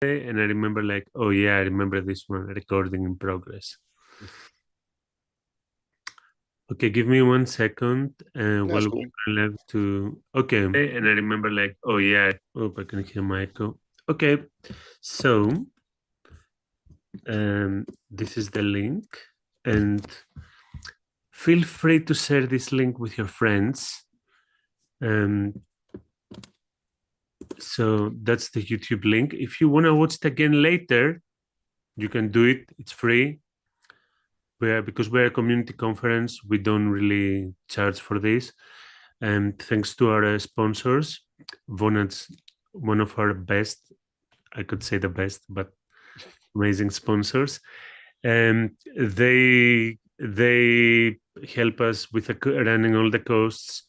and I remember like, oh yeah, I remember this one, recording in progress. Okay, give me 1 second. That's While cool. we left to okay, and I remember like, oh yeah, oh I can hear my echo. Okay, so this is the link, and feel free to share this link with your friends. Um, so that's the YouTube link. If you want to watch it again later, you can do it. It's free. Because we're a community conference, we don't really charge for this. And thanks to our sponsors, Vonet's one of our best, I could say the best, but amazing sponsors. And they help us with running all the costs,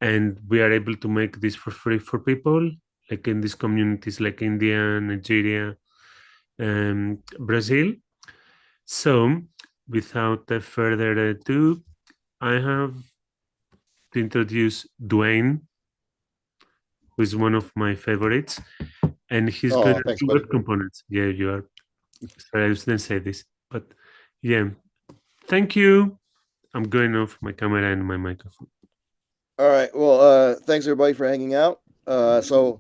and we are able to make this for free for people like in these communities like India, Nigeria, and Brazil. So, without further ado, I have to introduce Dwayne, who is one of my favorites, and he's going Oh, to thanks, do buddy. web components. Yeah, you are. Sorry, I didn't say this, but yeah, thank you. I'm going off my camera and my microphone. All right. Well, thanks everybody for hanging out. So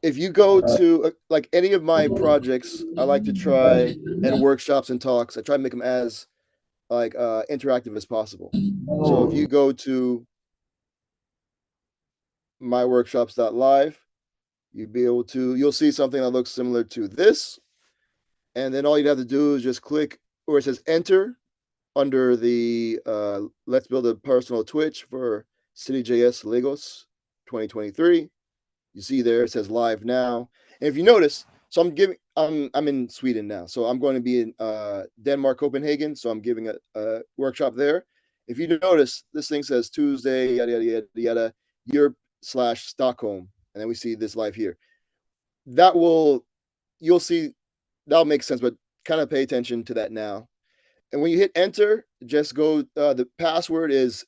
if you go to like any of my projects, I like to try and workshops and talks. I try to make them as like interactive as possible. So if you go to myworkshops.live, you'll see something that looks similar to this, and then all you'd have to do is just click where it says enter under the let's build a personal Twitch for CityJS Lagos 2023. You see there it says live now. And if you notice, so I'm in Sweden now. So I'm going to be in Denmark, Copenhagen. So I'm giving a workshop there. If you notice, this thing says Tuesday, yada yada yada yada, Europe/Stockholm. And then we see this live here. That will you'll see that'll make sense, but kind of pay attention to that now. And when you hit enter, just go. The password is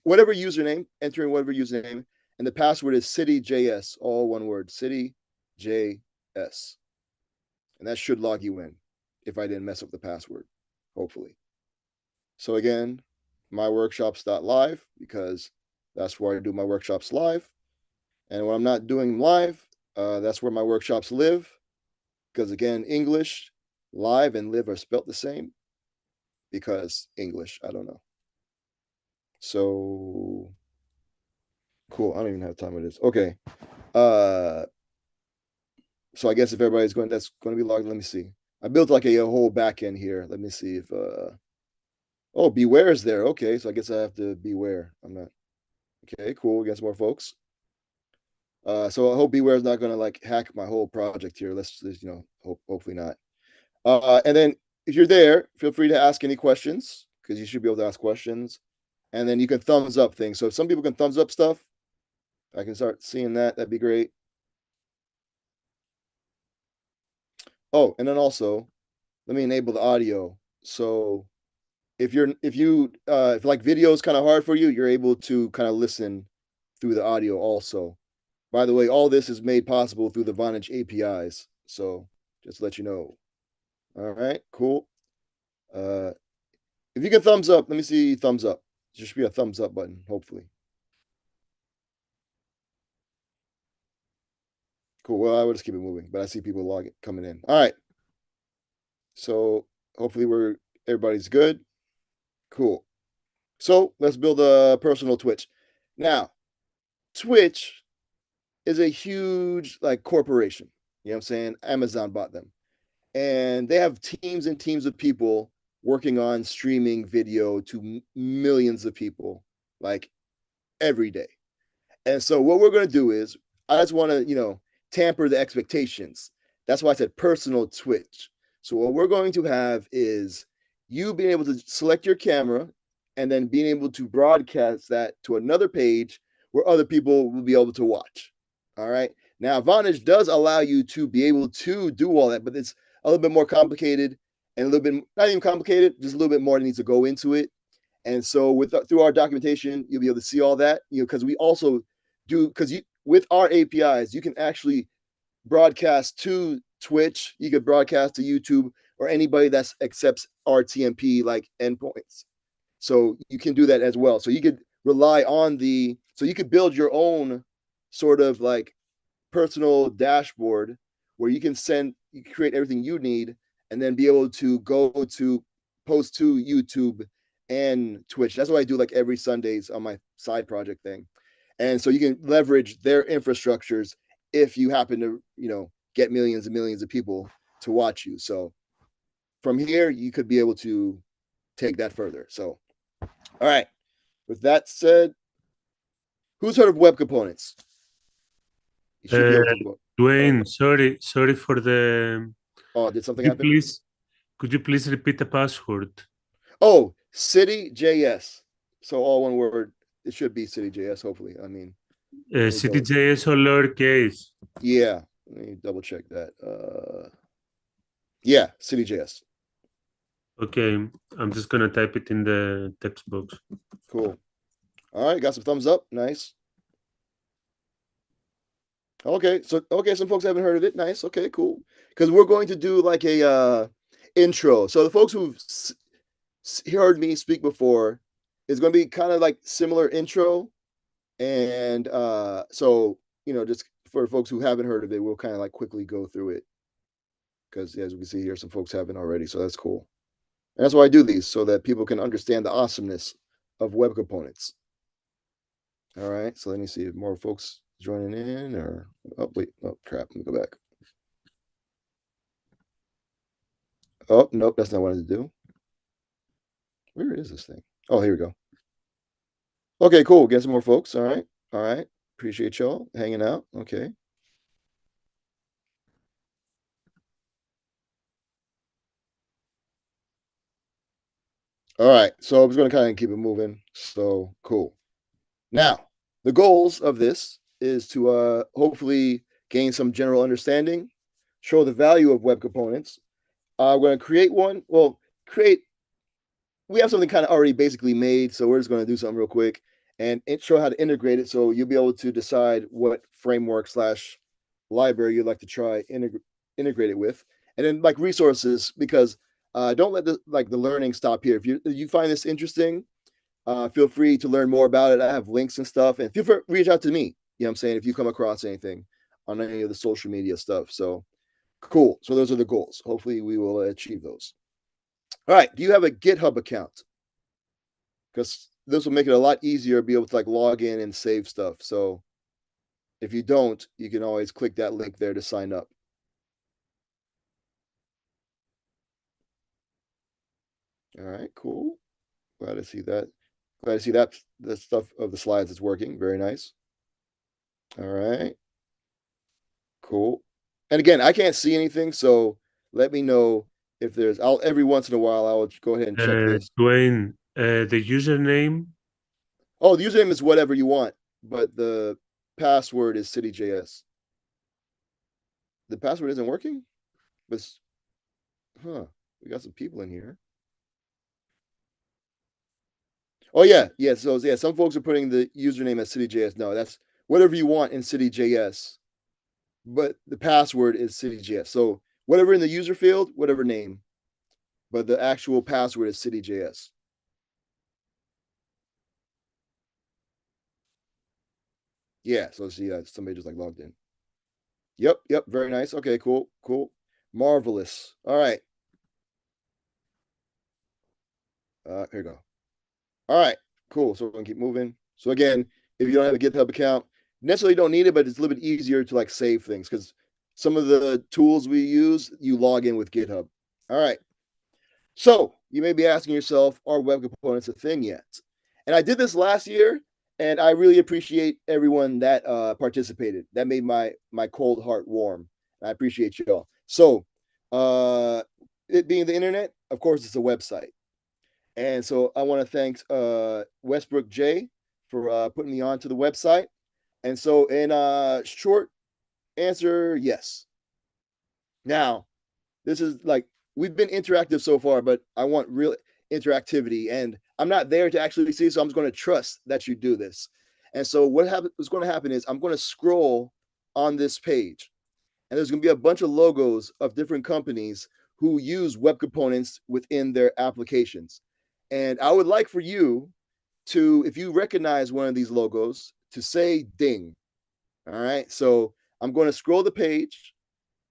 whatever username. Entering whatever username, and the password is CityJS, all one word, CityJS, and that should log you in. If I didn't mess up the password, hopefully. So again, myworkshops.live because that's where I do my workshops live. And when I'm not doing live, that's where my workshops live. Because again, English, live and live are spelt the same because English. I don't know. So cool. I don't even have time it is. Okay. Uh so I guess if everybody's going that's going to be logged, let me see. I built like a whole back end here. Let me see if oh, beware is there. Okay, so I guess I have to beware. I'm not okay, cool. We got some more folks. So I hope beware is not gonna like hack my whole project here. Let's hopefully not. And then if you're there, feel free to ask any questions because you should be able to ask questions. And then you can thumbs up things. So if some people can thumbs up stuff, I can start seeing that. That'd be great. Oh, and then also, let me enable the audio. So if like video is kind of hard for you, you're able to kind of listen through the audio also. By the way, all this is made possible through the Vonage APIs. So just to let you know. All right, cool. Uh, if you can thumbs up, let me see thumbs up. There should be a thumbs up button, hopefully. Cool. Well, I will just keep it moving, but I see people logging coming in. All right. So hopefully everybody's good. Cool. So let's build a personal Twitch. Now, Twitch is a huge like corporation. You know what I'm saying? Amazon bought them. And they have teams and teams of people working on streaming video to millions of people like every day. And so what we're going to do is I just want to, tamper the expectations. That's why I said personal Twitch. So what we're going to have is you being able to select your camera and then being able to broadcast that to another page where other people will be able to watch. All right. Now, Vonage does allow you to be able to do all that, but it's a little bit more complicated and a little bit not even complicated, just a little bit more that needs to go into it. And so through our documentation, you'll be able to see all that, because we also do with our APIs, you can actually broadcast to Twitch. You could broadcast to YouTube or anybody that accepts RTMP like endpoints. So you can do that as well. So you could rely on so you could build your own sort of like personal dashboard where you can create everything you need and then be able to go to post to YouTube and Twitch. That's what I do like every Sundays on my side project thing. And so you can leverage their infrastructures if you happen to, get millions and millions of people to watch you. So from here, you could be able to take that further. So, all right. With that said, who's heard of web components? You should be Uh, able to. Dwayne, sorry for the. Oh, did something Could you happen? please could you please repeat the password? Oh, CityJS. So all one word. It should be CityJS. Hopefully. I mean, let me double. CityJS or lowercase? Yeah, let me double check that. Yeah, CityJS. Okay, I'm just gonna type it in the text box. Cool. All right, got some thumbs up. Nice. Okay, so some folks haven't heard of it. Nice. Okay, cool. Because we're going to do like a intro. So the folks who've heard me speak before is going to be kind of like similar intro, and so just for folks who haven't heard of it, we'll kind of like quickly go through it because as we can see here, some folks haven't already, so that's cool. And that's why I do these so that people can understand the awesomeness of web components. All right, so let me see if more folks joining in or oh wait, oh crap, let me go back. Oh nope, that's not what I wanted to do. Where is this thing? Oh, here we go. Okay, cool. Get some more folks. All right. All right. Appreciate y'all hanging out. Okay. All right. So I'm just going to kind of keep it moving. So cool. Now, the goals of this is to hopefully gain some general understanding, show the value of web components. We're going to create one. Well, we have something kind of already basically made. So we're just going to do something real quick and show how to integrate it. So you'll be able to decide what framework slash library you'd like to try integrate it with. And then like resources, because don't let the learning stop here. If you find this interesting, feel free to learn more about it. I have links and stuff, and feel free to reach out to me. You know what I'm saying? If you come across anything on any of the social media stuff. So cool. So those are the goals. Hopefully we will achieve those. All right. Do you have a GitHub account? Because this will make it a lot easier to be able to like log in and save stuff. So if you don't, you can always click that link there to sign up. All right, cool. Glad to see that. Glad to see that the stuff of the slides is working. Very nice. All right, cool. And again, I can't see anything, so let me know if there's. I'll every once in a while I'll go ahead and check this. Dwayne, the username. Oh, the username is whatever you want, but the password is CityJS. The password isn't working, but we got some people in here. Oh yeah, yeah. So yeah, some folks are putting the username as CityJS. No, that's whatever you want in CityJS, but the password is CityJS. So whatever in the user field, whatever name, but the actual password is CityJS. Yeah. So see, somebody just like logged in. Yep. Yep. Very nice. Okay. Cool. Cool. Marvelous. All right. Here you go. All right. Cool. So we're gonna keep moving. So again, if you don't have a GitHub account, necessarily don't need it, but it's a little bit easier to like save things because some of the tools we use, you log in with GitHub. All right. So you may be asking yourself, are web components a thing yet? And I did this last year, and I really appreciate everyone that participated. That made my cold heart warm. I appreciate you all. So it being the internet, of course, it's a website. And so I want to thank Westbrook J for putting me onto the website. And so in short answer, yes. Now, this is like we've been interactive so far, but I want real interactivity, and I'm not there to actually see, so I'm just going to trust that you do this. And so what's going to happen is I'm going to scroll on this page, and there's going to be a bunch of logos of different companies who use web components within their applications. And I would like for you to, if you recognize one of these logos, to say ding. All right. So I'm going to scroll the page,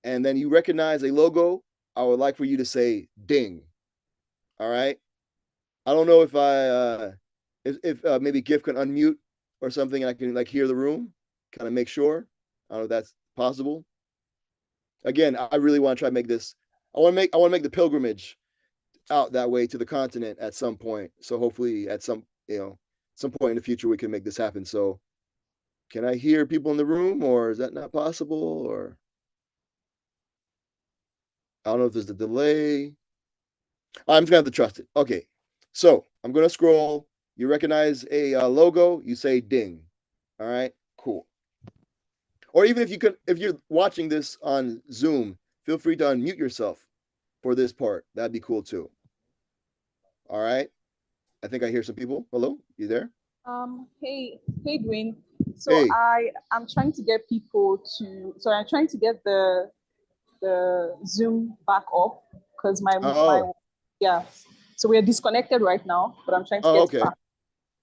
and then you recognize a logo. I would like for you to say ding. All right. I don't know if maybe GIF can unmute or something, and I can like hear the room, kind of make sure. I don't know if that's possible. Again, I really want to try to make this. I want to make the pilgrimage out that way to the continent at some point. So hopefully at some point in the future we can make this happen. So can I hear people in the room, or is that not possible? Or I don't know if there's a delay. I'm just gonna have to trust it. Okay, so I'm gonna scroll. You recognize a logo, you say ding. All right, cool. Or even if you're watching this on Zoom, feel free to unmute yourself for this part. That'd be cool too. All right. I think I hear some people. Hello, you there? Hey, Dwayne. So Hey. I'm trying to get people to. So I'm trying to get the Zoom back up because my Oh. yeah. So we are disconnected right now, but I'm trying to Oh, get okay. back.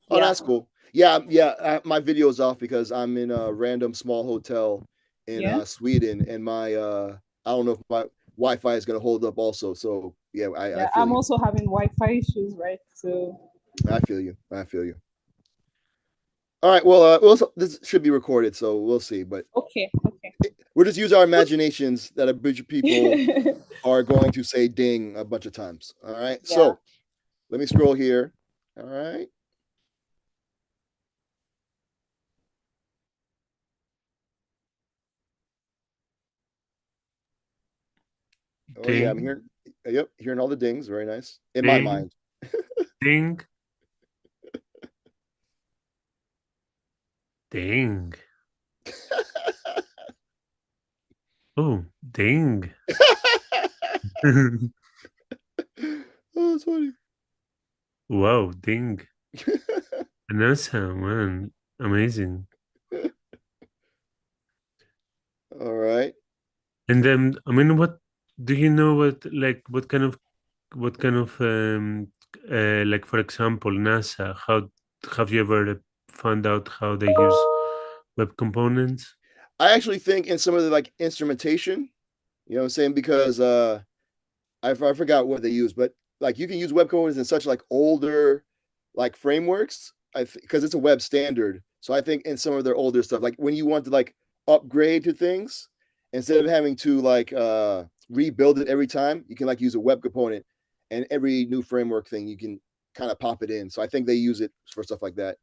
Oh, Yeah, that's cool. Yeah, yeah. My video is off because I'm in a random small hotel in yeah, Sweden, and my I don't know if my Wi-Fi is gonna hold up also. So yeah, I yeah. feel I'm you. also having Wi-Fi issues, right? So I feel you. I feel you. All right. Well, this should be recorded, so we'll see. But okay, okay. we'll just use our imaginations that a bunch of people are going to say "ding" a bunch of times. All right. Yeah. So let me scroll here. All right. Oh yeah, I'm Ding, hearing. Yep, hearing all the dings. Very nice in my ding, mind. ding, ding. Oh, ding. Oh, that's funny. Wow, ding. Vanessa, man, amazing. All right. And then, I mean, what do you know? What kind of like, for example, NASA? How have you ever found out how they use web components? I actually think in some of the like instrumentation, you know what I'm saying? Because I forgot what they use, but like you can use web components in such like older like frameworks. Because it's a web standard. So I think in some of their older stuff, like when you want to like upgrade to things, instead of having to like rebuild it every time, you can like use a web component, and every new framework thing you can kind of pop it in. So I think they use it for stuff like that.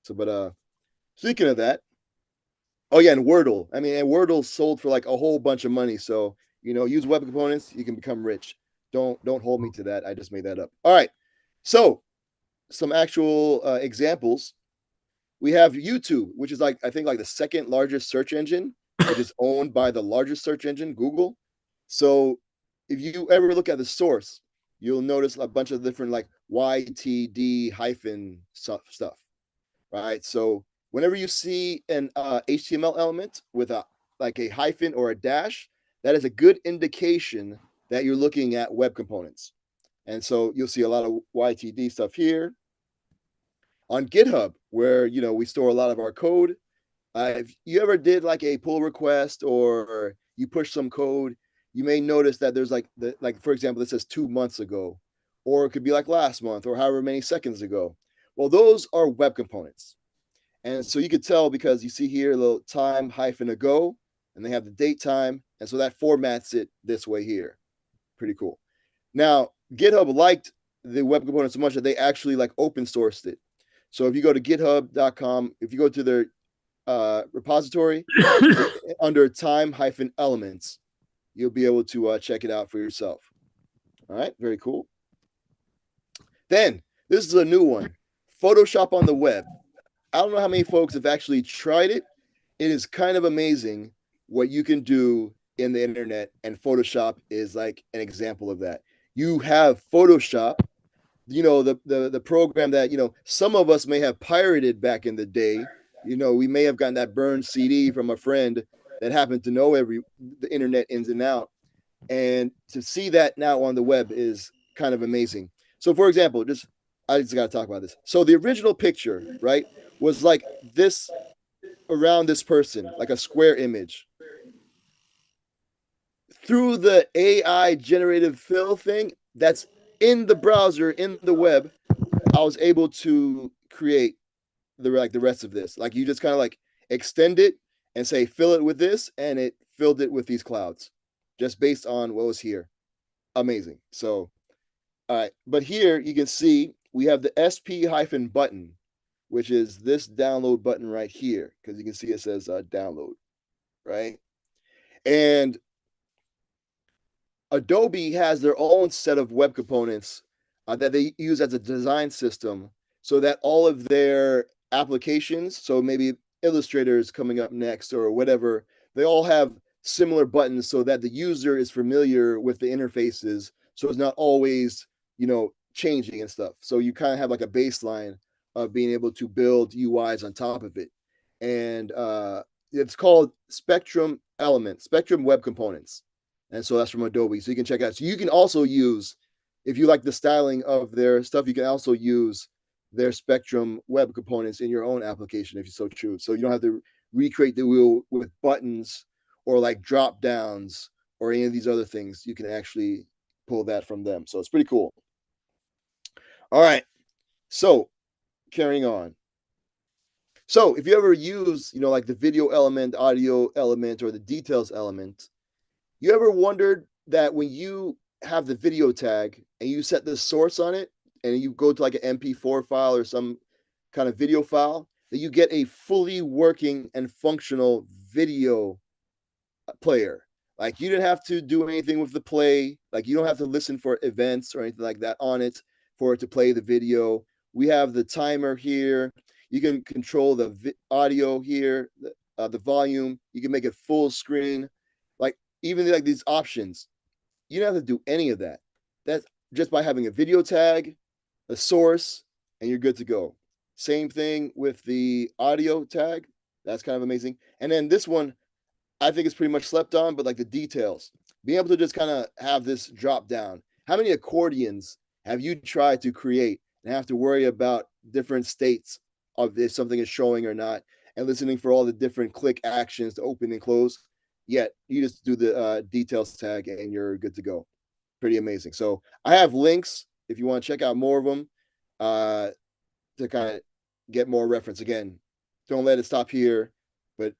So but speaking of that, oh yeah, and Wordle. I mean, and Wordle sold for like a whole bunch of money. So use web components, you can become rich. Don't hold me to that. I just made that up. All right. So some actual examples. We have YouTube, which is like I think like the second largest search engine, which is owned by the largest search engine, Google. So if you ever look at the source, you'll notice a bunch of different like YTD hyphen stuff, right? So whenever you see an HTML element with a like a hyphen or a dash, that is a good indication that you're looking at web components. And so you'll see a lot of YTD stuff here on GitHub, where we store a lot of our code. If you ever did like a pull request or you push some code, you may notice that there's like for example, this says 2 months ago, or it could be like last month or however many seconds ago. Well, those are web components. And so you could tell because you see here a little time hyphen ago, and they have the date time. And so that formats it this way here. Pretty cool. Now, GitHub liked the web component so much that they actually like open sourced it. So if you go to github.com, if you go to their repository under time hyphen elements, you'll be able to check it out for yourself. All right, very cool. Then this is a new one, Photoshop on the web. I don't know how many folks have actually tried it. It is kind of amazing what you can do in the internet, and Photoshop is like an example of that. You have Photoshop, the program that some of us may have pirated back in the day. We may have gotten that burned CD from a friend, that happen to know the internet ins and out. And to see that now on the web is kind of amazing. So, for example, I just got to talk about this. So, the original picture, right, was like this around this person, like a square image. Through the AI generative fill thing that's in the browser, in the web, I was able to create the rest of this. Like you just kind of like extend it and say fill it with this, and it filled it with these clouds, just based on what was here. Amazing. So, all right, but here you can see we have the SP-button, which is this download button right here, because you can see it says download, right? And Adobe has their own set of web components that they use as a design system so that all of their applications, so maybe Illustrator is coming up next or whatever, they all have similar buttons so that the user is familiar with the interfaces. So it's not always, changing and stuff. So you kind of have like a baseline of being able to build UIs on top of it. And it's called Spectrum Web Components. And so that's from Adobe. So you can check out. So you can also use, if you like the styling of their stuff, you can also use their Spectrum web components in your own application if you so choose. So you don't have to recreate the wheel with buttons or like drop downs or any of these other things. You can actually pull that from them. So it's pretty cool. All right. So carrying on. So if you ever use, like the video element, audio element, or the details element, you ever wondered that when you have the video tag and you set the source on it and you go to like an MP4 file or some kind of video file, that you get a fully working and functional video player? Like you didn't have to do anything with the play. Like you don't have to listen for events or anything like that on it for it to play the video. We have the timer here. You can control the audio here, the volume. You can make it full screen. Like even like these options, you don't have to do any of that. That's just by having a video tag, a source, and you're good to go. Same thing with the audio tag. That's kind of amazing. And then this one, I think it's pretty much slept on, but like the details, being able to just kind of have this drop down. How many accordions have you tried to create and have to worry about different states of if something is showing or not, and listening for all the different click actions to open and close? Yet you just do the details tag and you're good to go. Pretty amazing. So I have links if you want to check out more of them to kind of get more reference. Again, don't let it stop here, but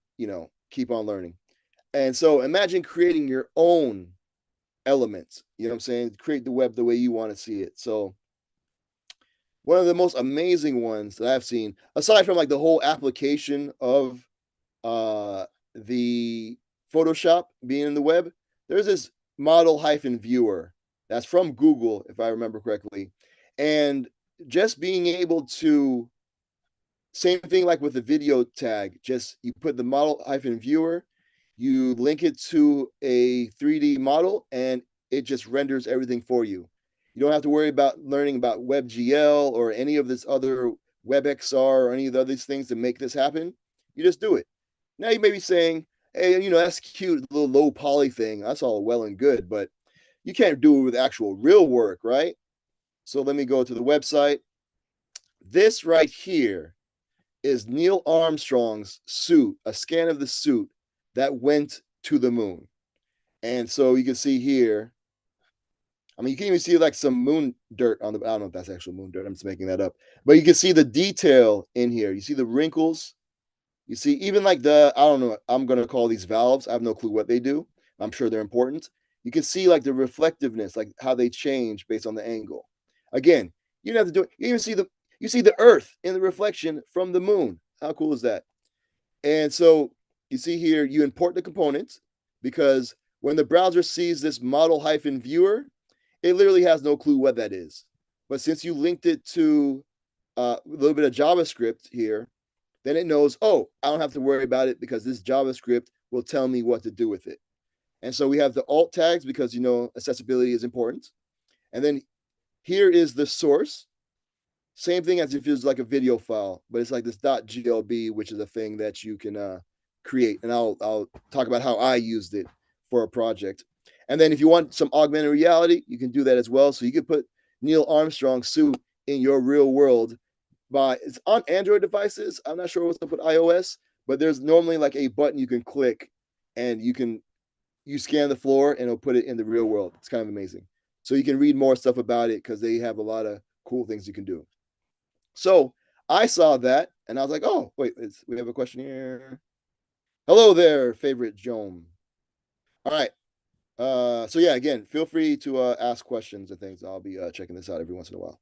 keep on learning. And so imagine creating your own elements. You know what I'm saying? Create the web the way you want to see it. So one of the most amazing ones that I've seen, aside from like the whole application of the Photoshop being in the web, there's this model-viewer that's from Google, if I remember correctly. And just being able to, same thing like with the video tag, just you put the model-viewer, you link it to a 3D model, and it just renders everything for you. You don't have to worry about learning about WebGL or any of this other WebXR or any of the other things to make this happen. You just do it. Now you may be saying, hey, that's cute, little low poly thing. That's all well and good, but you can't do it with actual real work, right? So let me go to the website. This right here is Neil Armstrong's suit, a scan of the suit that went to the moon. And so you can see here, I mean, you can even see like some moon dirt on the, I don't know if that's actual moon dirt. I'm just making that up. But you can see the detail in here. You see the wrinkles. You see even like I don't know, I'm going to call these valves. I have no clue what they do. I'm sure they're important. You can see like the reflectiveness, like how they change based on the angle. Again, you don't have to do it. You even see the earth in the reflection from the moon. How cool is that? And so you see here, you import the components because when the browser sees this model-viewer, it literally has no clue what that is. But since you linked it to a little bit of JavaScript here, then it knows, oh, I don't have to worry about it because this JavaScript will tell me what to do with it. And so we have the alt tags because, accessibility is important. And then here is the source. Same thing as if it was like a video file, but it's like this .glb, which is a thing that you can create, and I'll talk about how I used it for a project. And then if you want some augmented reality, you can do that as well. So you could put Neil Armstrong's suit in your real world. It's on Android devices. I'm not sure what's up with iOS, but there's normally like a button you can click, and you scan the floor and it'll put it in the real world. It's kind of amazing. So you can read more stuff about it because they have a lot of cool things you can do. So I saw that and I was like, oh, wait, we have a question here. Hello there, favorite Joan. All right. So yeah, again, feel free to ask questions and things. I'll be checking this out every once in a while.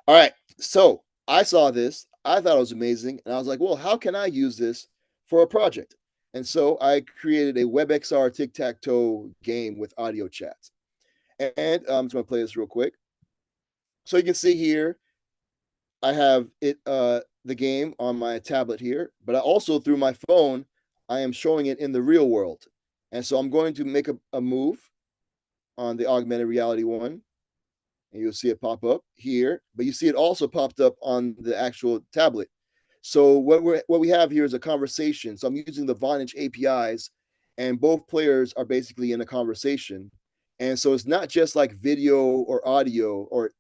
All right. So I saw this. I thought it was amazing. And I was like, well, how can I use this for a project? And so I created a WebXR tic-tac-toe game with audio chats. And I'm just going to play this real quick. So you can see here, I have the game on my tablet here, but I also, through my phone, I am showing it in the real world. And so I'm going to make a move on the augmented reality one, and you'll see it pop up here, but you see it also popped up on the actual tablet. So what we have here is a conversation. So I'm using the Vonage APIs, and both players are basically in a conversation. And so it's not just like video or audio or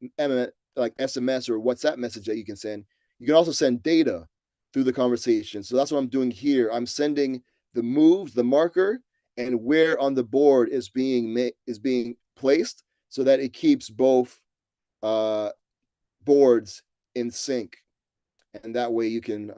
like SMS or WhatsApp message that you can send. You can also send data through the conversation. So that's what I'm doing here. I'm sending the moves, the marker, and where on the board is being placed so that it keeps both boards in sync, and that way you can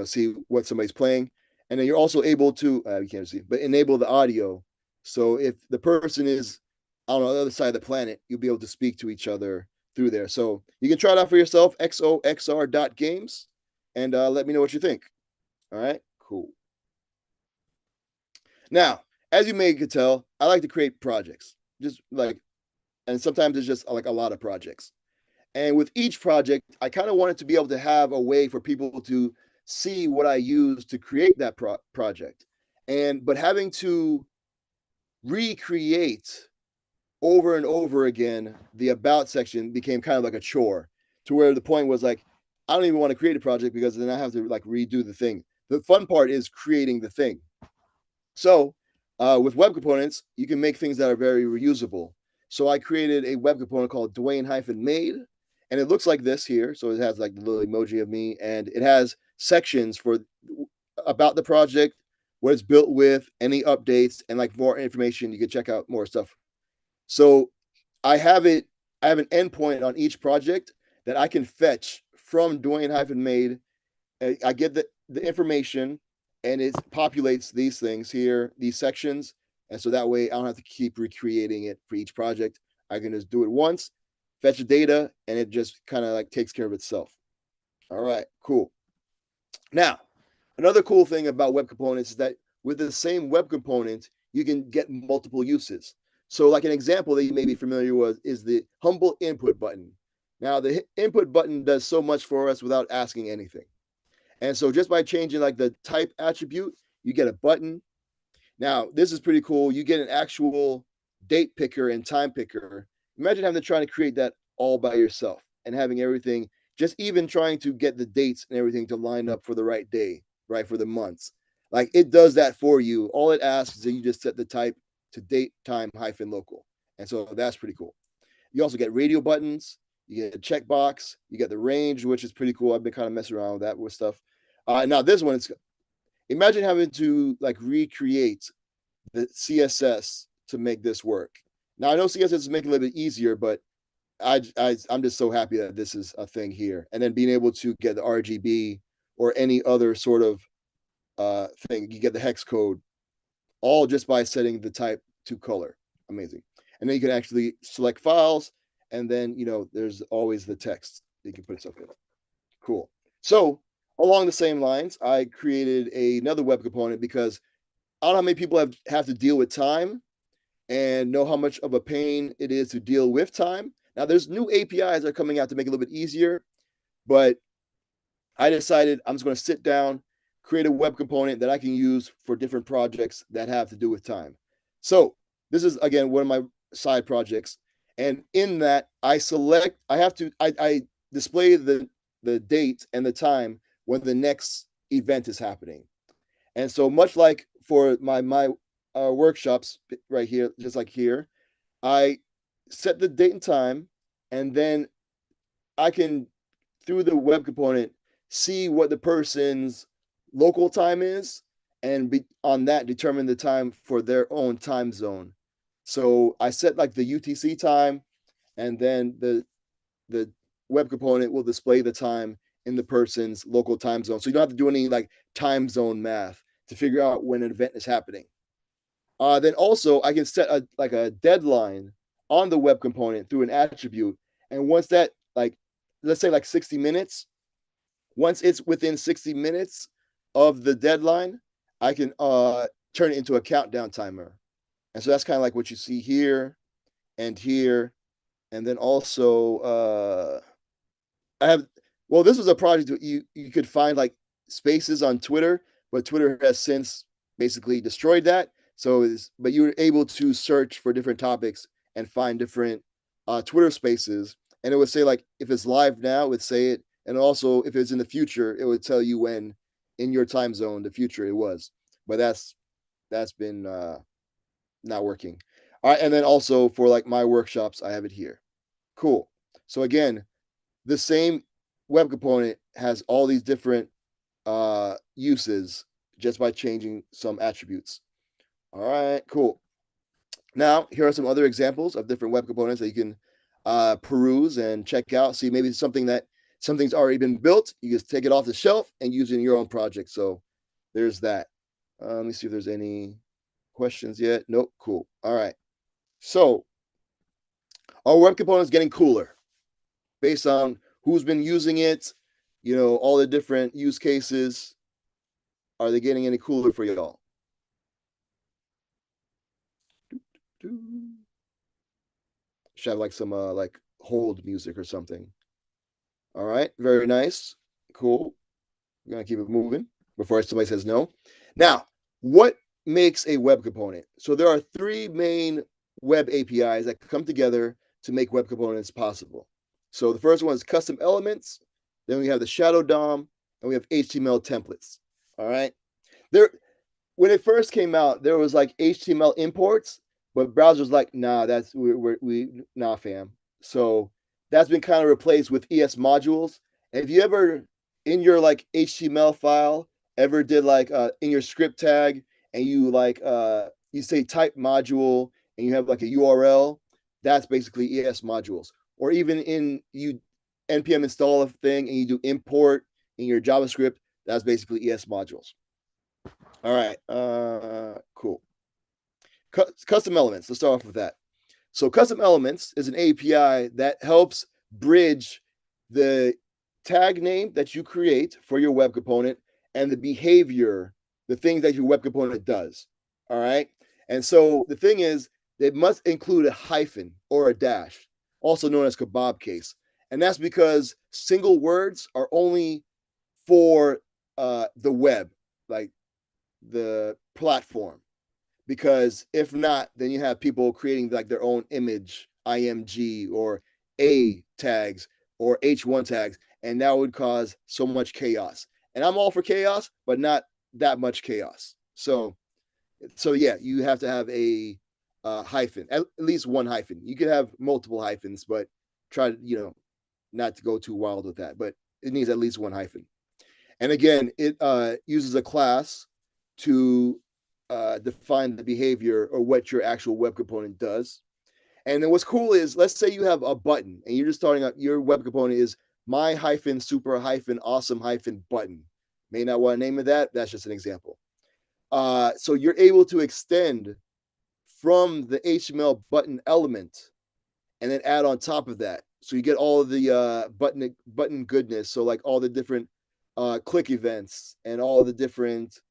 see what somebody's playing, and then you're also able to you can't see, but enable the audio. So if the person is on the other side of the planet, you'll be able to speak to each other through there. So you can try it out for yourself, xoxr.games, and let me know what you think. All right, cool. Now, as you may could tell, I like to create projects, just like, and sometimes it's just like a lot of projects. And with each project, I kind of wanted to be able to have a way for people to see what I use to create that project. But having to recreate over and over again the about section became kind of like a chore, to where the point was like, I don't even want to create a project because then I have to like redo the thing. The fun part is creating the thing. So with web components, you can make things that are very reusable. So I created a web component called Dwayne-made, and it looks like this here. So it has like the little emoji of me, and it has sections for about the project, what it's built with, any updates, and like more information. You can check out more stuff. So I have an endpoint on each project that I can fetch from Dwayne-made. I get the information, and it populates these things here, these sections. And so that way I don't have to keep recreating it for each project. I can just do it once, fetch the data, and it just kind of like takes care of itself. All right, cool. Now, another cool thing about web components is that with the same web component, you can get multiple uses. So like an example that you may be familiar with is the humble input button. Now the input button does so much for us without asking anything. And so just by changing like the type attribute, you get a button. Now, this is pretty cool. You get an actual date picker and time picker. Imagine having to try to create that all by yourself and having everything, just even trying to get the dates and everything to line up for the right day, right, for the months. Like it does that for you. All it asks is that you just set the type to date, time, -local. And so that's pretty cool. You also get radio buttons. You get a checkbox. You get the range, which is pretty cool. I've been kind of messing around with that with stuff. Now this one, imagine having to like recreate the CSS to make this work. Now I know CSS is making it a little bit easier, but I'm just so happy that this is a thing here. And then being able to get the RGB or any other sort of thing, you get the hex code, all just by setting the type to color. Amazing. And then you can actually select files, and then there's always the text that you can put stuff in. Cool. So along the same lines, I created another web component because I don't know how many people have to deal with time and know how much of a pain it is to deal with time. Now there's new APIs that are coming out to make it a little bit easier, but I decided I'm just going to sit down, create a web component that I can use for different projects that have to do with time. So this is, again, one of my side projects. And in that, I display the date and the time when the next event is happening. And so much like for my workshops right here, just like here, I set the date and time, and then I can, through the web component, see what the person's local time is, and on that determine the time for their own time zone. So I set like the UTC time, and then the web component will display the time in the person's local time zone. So you don't have to do any like time zone math to figure out when an event is happening. Then also I can set a deadline on the web component through an attribute. And once that, like, let's say like 60 minutes, once it's within 60 minutes of the deadline, I can turn it into a countdown timer. And so that's kind of like what you see here and here. And then also I have, well, this was a project that you could find like spaces on Twitter, but Twitter has since basically destroyed that. So but you were able to search for different topics and find different Twitter spaces, and it would say like if it's live now, it would say it, and also if it's in the future, it would tell you when in your time zone the future it was. But that's been not working. All right, and then also for like my workshops, I have it here. Cool. So again, the same web component has all these different uses just by changing some attributes. All right, cool. Now, here are some other examples of different web components that you can peruse and check out. See, maybe something's already been built. You just take it off the shelf and use it in your own project. So there's that. Let me see if there's any questions yet. Nope. Cool. All right. So our web component is getting cooler based on who's been using it, all the different use cases. Are they getting any cooler for y'all? Should have like some like hold music or something. All right, very nice. Cool. We're gonna keep it moving before somebody says no. Now, what makes a web component? So there are three main web APIs that come together to make web components possible. So the first one is custom elements. Then we have the shadow DOM, and we have HTML templates. All right. There, when it first came out, there was like HTML imports, but browsers like, nah, nah, fam. So that's been kind of replaced with ES modules. And if you ever in your like HTML file ever did like in your script tag and you like you say type module and you have like a URL, that's basically ES modules. Or even in you npm install a thing and you do import in your JavaScript, that's basically ES modules. All right, cool. Custom elements, let's start off with that. So custom elements is an API that helps bridge the tag name that you create for your web component and the behavior, the things that your web component does. All right. And so the thing is, they must include a hyphen or a dash, also known as kebab case. And that's because single words are only for the web, like the platform. Because if not, then you have people creating like their own image, IMG or A tags or H1 tags, and that would cause so much chaos. And I'm all for chaos, but not that much chaos. So yeah, you have to have a hyphen, at least one hyphen. You could have multiple hyphens, but try to, not to go too wild with that. But it needs at least one hyphen. And again, it uses a class to define the behavior or what your actual web component does. And then what's cool is, let's say you have a button and you're just starting out, your web component is my hyphen super hyphen awesome hyphen button. May not want to name it that. That's just an example. So you're able to extend from the HTML button element and then add on top of that. So you get all of the button goodness. So like all the different click events and all the different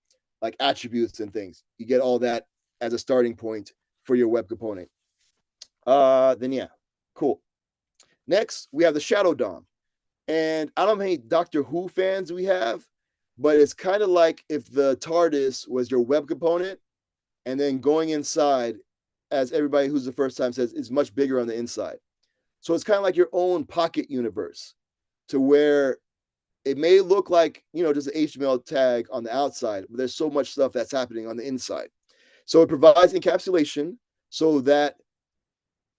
like attributes and things. You get all that as a starting point for your web component. Then yeah, cool. Next, we have the shadow DOM. And I don't know how many Doctor Who fans we have, but it's kind of like if the TARDIS was your web component, and then going inside, as everybody who's the first time says, is much bigger on the inside. So it's kind of like your own pocket universe, to where it may look like, just an HTML tag on the outside, but there's so much stuff that's happening on the inside. So it provides encapsulation so that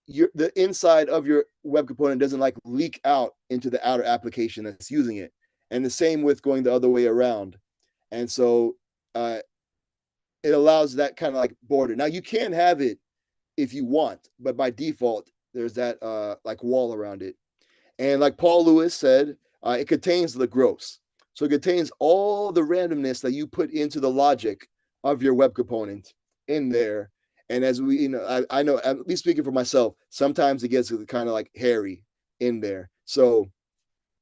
the inside of your web component doesn't like leak out into the outer application that's using it. And the same with going the other way around. And so it allows that kind of like border. Now you can have it if you want, but by default, there's that like wall around it. And like Paul Lewis said, it contains the gross. So it contains all the randomness that you put into the logic of your web component in there. And as we, I know, at least speaking for myself, sometimes it gets kind of like hairy in there. So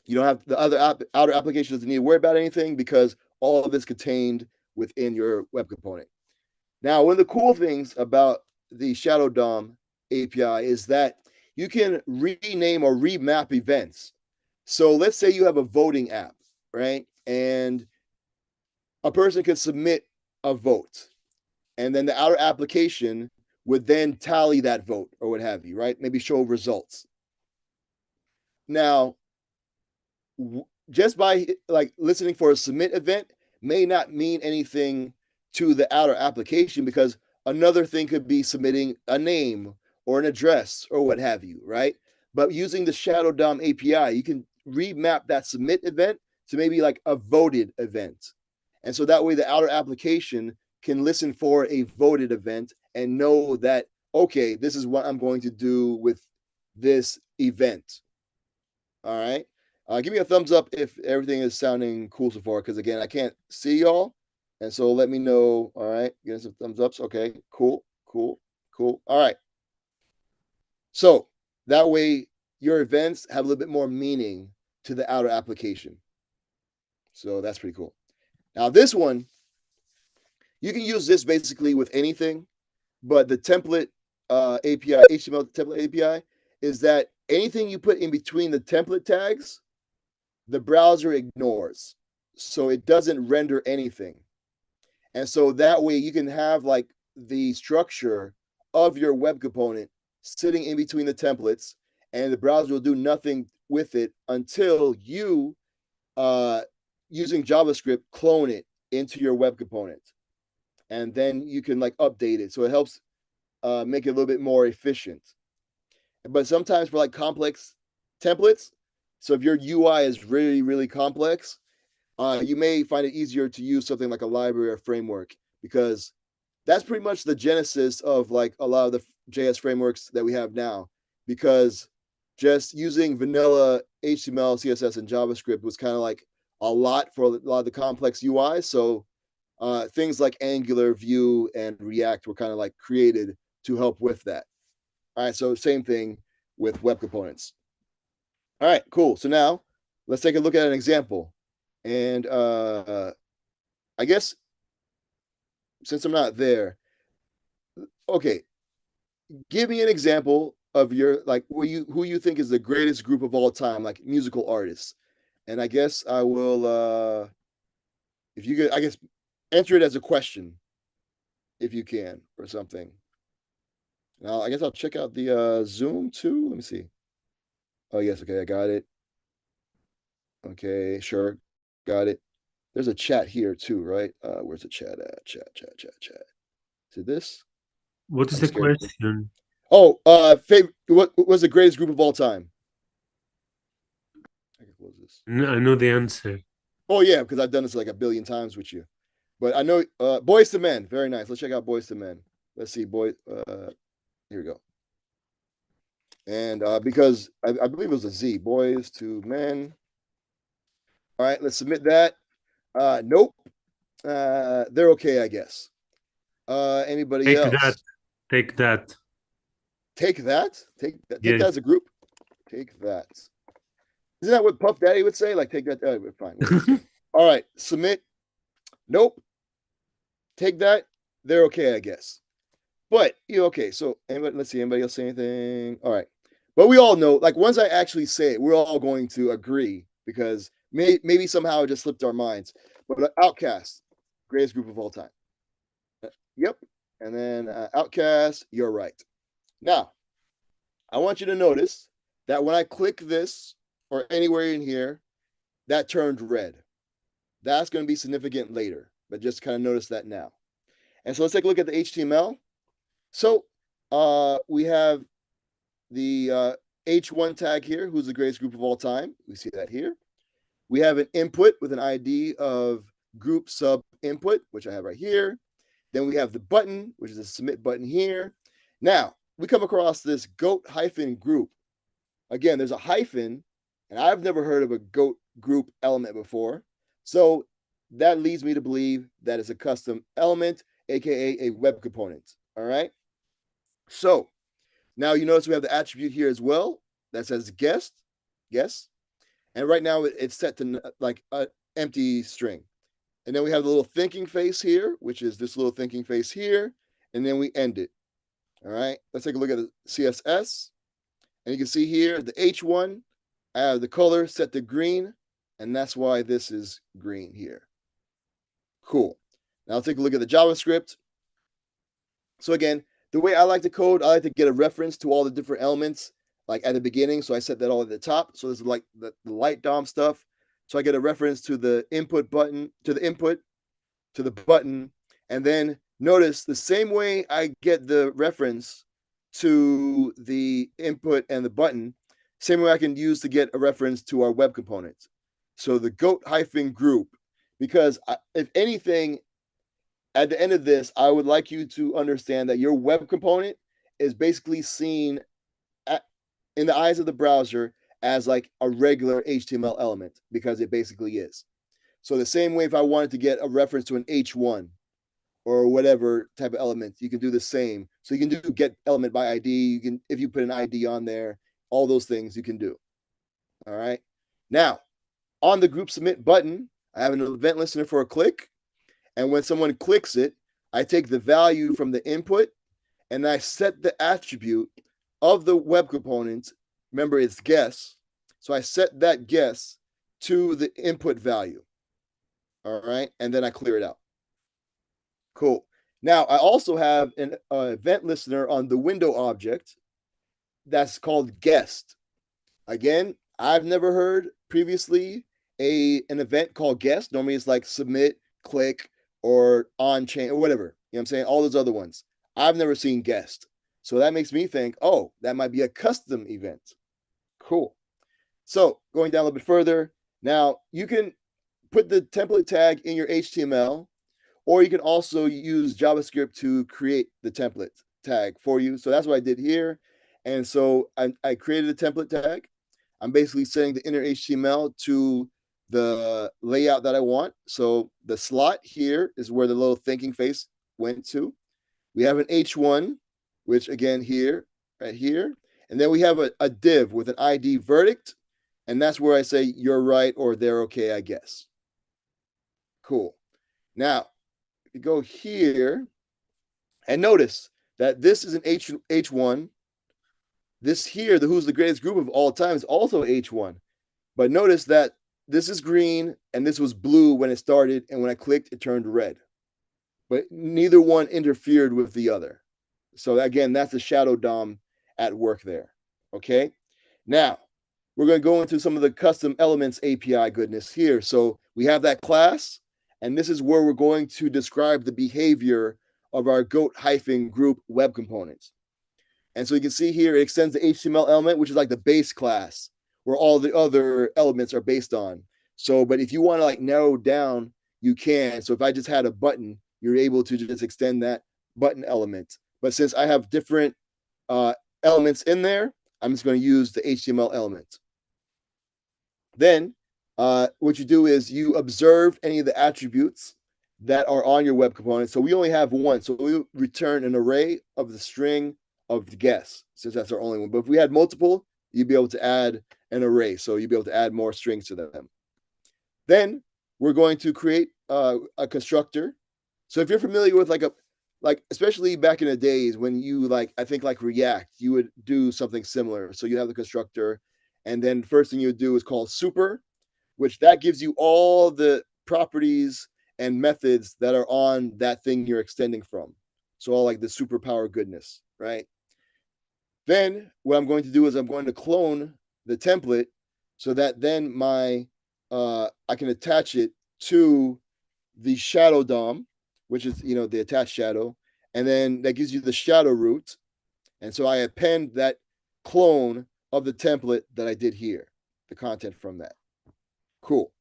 you don't have the other outer application doesn't need to worry about anything because all of it's contained within your web component. Now, one of the cool things about the Shadow DOM API is that you can rename or remap events. So let's say you have a voting app, right? And a person can submit a vote. And then the outer application would then tally that vote or what have you, right? Maybe show results. Now, just by like listening for a submit event may not mean anything to the outer application because another thing could be submitting a name or an address or what have you, right? But using the Shadow DOM API, you can remap that submit event to maybe like a voted event. And so that way the outer application can listen for a voted event and know that, okay, this is what I'm going to do with this event. All right. Give me a thumbs up if everything is sounding cool so far, because again, I can't see y'all. And so let me know. All right. Getting some thumbs ups. Okay. Cool. Cool. Cool. All right. So that way your events have a little bit more meaning to the outer application. So that's pretty cool. Now, this one, you can use this basically with anything, but the template API, HTML template API, is that anything you put in between the template tags, the browser ignores. So it doesn't render anything. And so that way you can have like the structure of your web component sitting in between the templates, and the browser will do nothing with it until you, using JavaScript, clone it into your web component. And then you can like update it. So it helps make it a little bit more efficient. But sometimes for like complex templates, so if your UI is really, really complex, you may find it easier to use something like a library or framework, because that's pretty much the genesis of like a lot of the JS frameworks that we have now. Because just using vanilla HTML, CSS, and JavaScript was kind of like a lot for a lot of the complex UI. So things like Angular, Vue, and React were kind of like created to help with that. All right, so same thing with web components. All right, cool. So now let's take a look at an example. And I guess since I'm not there, okay, give me an example of your like who you think is the greatest group of all time, like musical artists. And I guess I will if you could, I guess, answer it as a question if you can or something. Now I guess I'll check out the Zoom too. Let me see. Oh yes, okay, I got it. Okay, sure, got it. There's a chat here too, right? Where's the chat at? Chat. Is it this? What is the question? Oh, what was the greatest group of all time? I can close this. No, I know the answer. Oh yeah, because I've done this like a billion times with you. But I know Boys to Men. Very nice. Let's check out Boys to Men. Let's see, here we go. And because I believe it was a Z, Boys to Men. All right, let's submit that. Nope. They're okay, I guess. Anybody Take else? that. Take that. Take that? Take that Yes. as a group? Take that. Isn't that what Puff Daddy would say? Like, take that. Fine. All right, submit. Nope. Take that. They're okay, I guess. But okay. So let's see. Anybody else say anything? All right. But we all know, like, once I actually say it, we're all going to agree, because maybe somehow it just slipped our minds. But Outcast, greatest group of all time. Yep. And then Outcast, you're right. Now, I want you to notice that when I click this or anywhere in here, that turned red. That's going to be significant later, but just kind of notice that now. And so let's take a look at the HTML. So we have the H1 tag here, who's the greatest group of all time. We see that here. We have an input with an ID of group sub input, which I have right here. Then we have the button, which is a submit button here. Now, we come across this goat hyphen group. Again, there's a hyphen, and I've never heard of a goat group element before. So that leads me to believe that it's a custom element, aka a web component. All right. So now you notice we have the attribute here as well that says guest, yes. And right now it's set to like an empty string. And then we have the little thinking face here, which is this little thinking face here. And then we end it. All right. Let's take a look at the CSS. And you can see here the H1, I have the color set to green. And that's why this is green here. Cool. Now let's take a look at the JavaScript. So again, the way I like to code, I like to get a reference to all the different elements like at the beginning. So I set that all at the top. So this is like the light DOM stuff. So I get a reference to the input button, to the input, to the button. And then notice the same way I get the reference to the input and the button, same way I can use to get a reference to our web component. So the goat hyphen group, because if anything, at the end of this, I would like you to understand that your web component is basically seen in the eyes of the browser as like a regular HTML element, because it basically is. So the same way if I wanted to get a reference to an H1 or whatever type of element, you can do the same. So you can do get element by ID. You can, if you put an ID on there, all those things you can do. All right. Now, on the group submit button, I have an event listener for a click. And when someone clicks it, I take the value from the input and I set the attribute of the web component. Remember, it's guess. So I set that guess to the input value. All right. And then I clear it out. Cool. Now, I also have an event listener on the window object that's called guest. Again, I've never heard previously an event called guest. Normally it's like submit, click, or on chain, or whatever. You know what I'm saying? All those other ones. I've never seen guest. So that makes me think, oh, that might be a custom event. Cool. So going down a little bit further, now you can put the template tag in your HTML, or you can also use JavaScript to create the template tag for you. So that's what I did here. And so I created a template tag. I'm basically setting the inner HTML to the layout that I want. So the slot here is where the little thinking face went to. We have an H1, which again here, right here. And then we have a div with an ID verdict. And that's where I say you're right or they're okay, I guess. Cool. Now, if you go here and notice that this is an H1. This here, the who's the greatest group of all time, is also H1. But notice that this is green and this was blue when it started. And when I clicked, it turned red. But neither one interfered with the other. So again, that's the shadow DOM at work there. Okay. Now, we're going to go into some of the custom elements API goodness here. So we have that class, and this is where we're going to describe the behavior of our goat hyphen group web components. And so you can see here, it extends the HTML element, which is like the base class where all the other elements are based on. So, but if you want to like narrow down, you can. So if I just had a button, you're able to just extend that button element. But since I have different elements in there, I'm just going to use the HTML element. Then what you do is you observe any of the attributes that are on your web component. So we only have one. So we return an array of the string of the guess, since that's our only one. But if we had multiple, you'd be able to add an array. So you'd be able to add more strings to them. Then we're going to create a constructor. So if you're familiar with like especially back in the days when you I think like React, you would do something similar. So you have the constructor, and then first thing you would do is call super, which that gives you all the properties and methods that are on that thing you're extending from. So all like the superpower goodness, right? Then what I'm going to do is I'm going to clone the template so that then my I can attach it to the shadow DOM, which is, the attached shadow. And then that gives you the shadow root. And so I append that clone of the template that I did here, the content from that. Cool.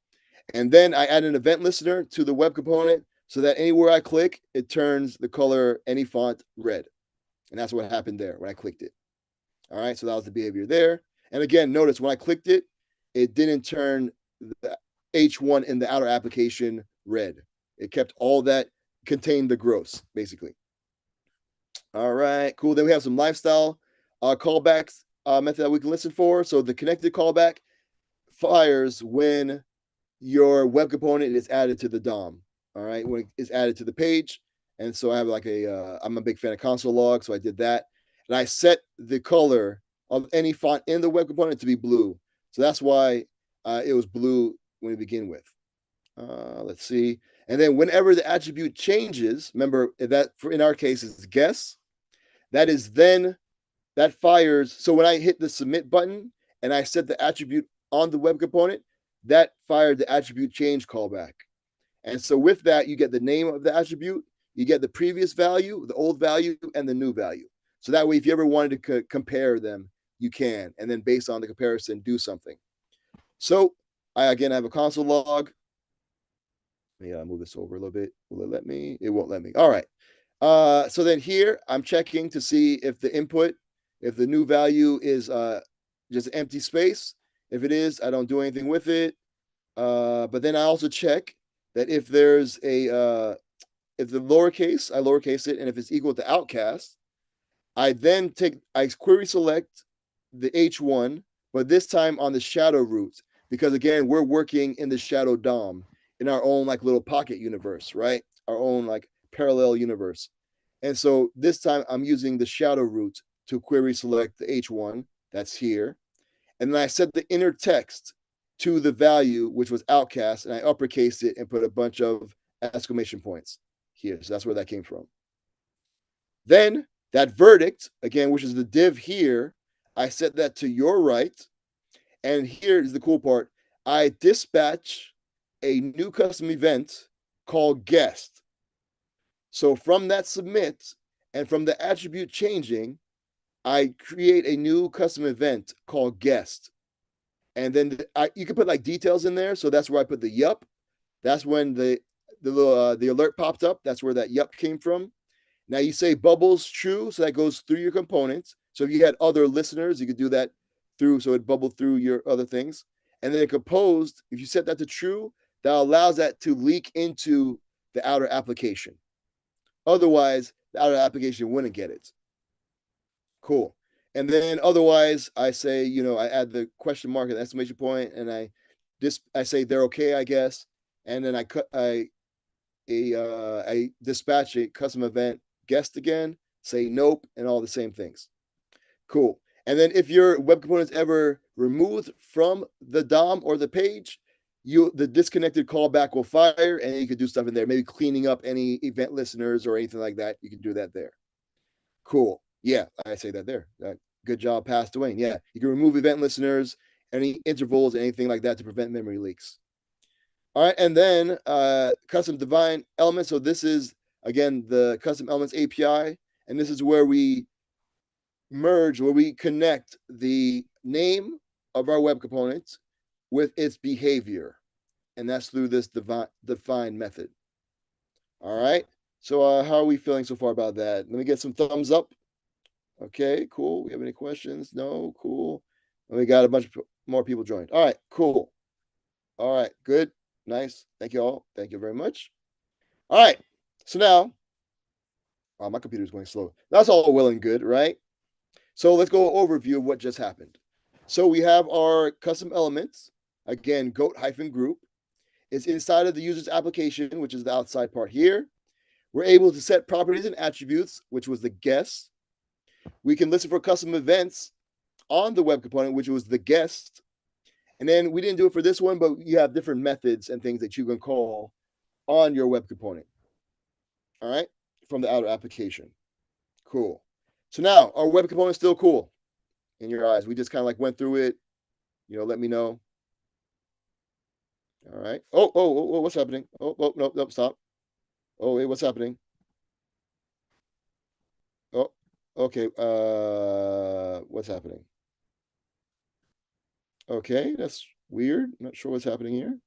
And then I add an event listener to the web component so that anywhere I click, it turns the color any font red. And that's what happened there when I clicked it. All right, so that was the behavior there. And again, notice when I clicked it, it didn't turn the H1 in the outer application red. It kept all that contained the gross, basically. All right, cool. Then we have some lifestyle callbacks method that we can listen for. So the connected callback fires when your web component is added to the DOM. All right, when it is added to the page. And so I have like I'm a big fan of console log, so I did that. And I set the color of any font in the web component to be blue. So that's why it was blue when we begin with. Let's see. And then whenever the attribute changes, remember that in our case is guess, that is then that fires. So when I hit the submit button and I set the attribute on the web component, that fired the attribute change callback. And so with that, you get the name of the attribute, you get the previous value, the old value, and the new value. So that way, if you ever wanted to compare them, you can. And then based on the comparison, do something. So I, again, have a console log. Maybe I'll move this over a little bit. Will it let me? It won't let me. All right. So then here, I'm checking to see if the input, if the new value is just empty space. If it is, I don't do anything with it. But then I also check that if there's if the lowercase, I lowercase it, and if it's equal to outcast, I query select the H1, but this time on the shadow root, because again, we're working in the shadow DOM in our own like little pocket universe, right? Our own like parallel universe. And so this time I'm using the shadow root to query select the H1 that's here. And then I set the inner text to the value, which was outcast, and I uppercased it and put a bunch of exclamation points here. So that's where that came from. Then that verdict, again, which is the div here, I set that to your right. And here is the cool part. I dispatch a new custom event called guest. So from that submit and from the attribute changing, I create a new custom event called guest. And then you can put like details in there. So that's where I put the yup. That's when the alert popped up. That's where that yup came from. Now you say bubbles true, so that goes through your components. So if you had other listeners, you could do that through, so it bubbled through your other things. And then composed, if you set that to true, that allows that to leak into the outer application. Otherwise, the outer application wouldn't get it. Cool. And then otherwise, I say, I add the question mark and exclamation point, and I say they're okay, I guess. And then I dispatch a custom event guest again, say nope, and all the same things. Cool. And then if your web component is ever removed from the DOM or the page, the disconnected callback will fire, and you could do stuff in there, maybe cleaning up any event listeners or anything like that. You can do that there. Cool. Yeah, I say that there. Good job, passed away. Yeah, you can remove event listeners, any intervals, anything like that to prevent memory leaks. All right, and then custom define elements. So this is, again, the custom elements API, and this is where we merge, where we connect the name of our web component with its behavior, and that's through this define method. All right, so how are we feeling so far about that? Let me get some thumbs up. Okay, cool. We have any questions? No, cool. And we got a bunch more people joined. All right, cool. All right, good. Nice. Thank you all. Thank you very much. All right. So now, my computer is going slow. That's all well and good, right? So let's go overview of what just happened. So we have our custom elements. Again, goat-group is inside of the user's application, which is the outside part here. We're able to set properties and attributes, which was the guest. We can listen for custom events on the web component, which was the guest. And then we didn't do it for this one, but you have different methods and things that you can call on your web component. All right, from the outer application. Cool. So now our web component is still cool in your eyes. We just kind of like went through it. Let me know. All right. Oh, what's happening? Oh, no, stop. Oh, wait, what's happening? Oh, okay. What's happening? Okay, that's weird. Not sure what's happening here.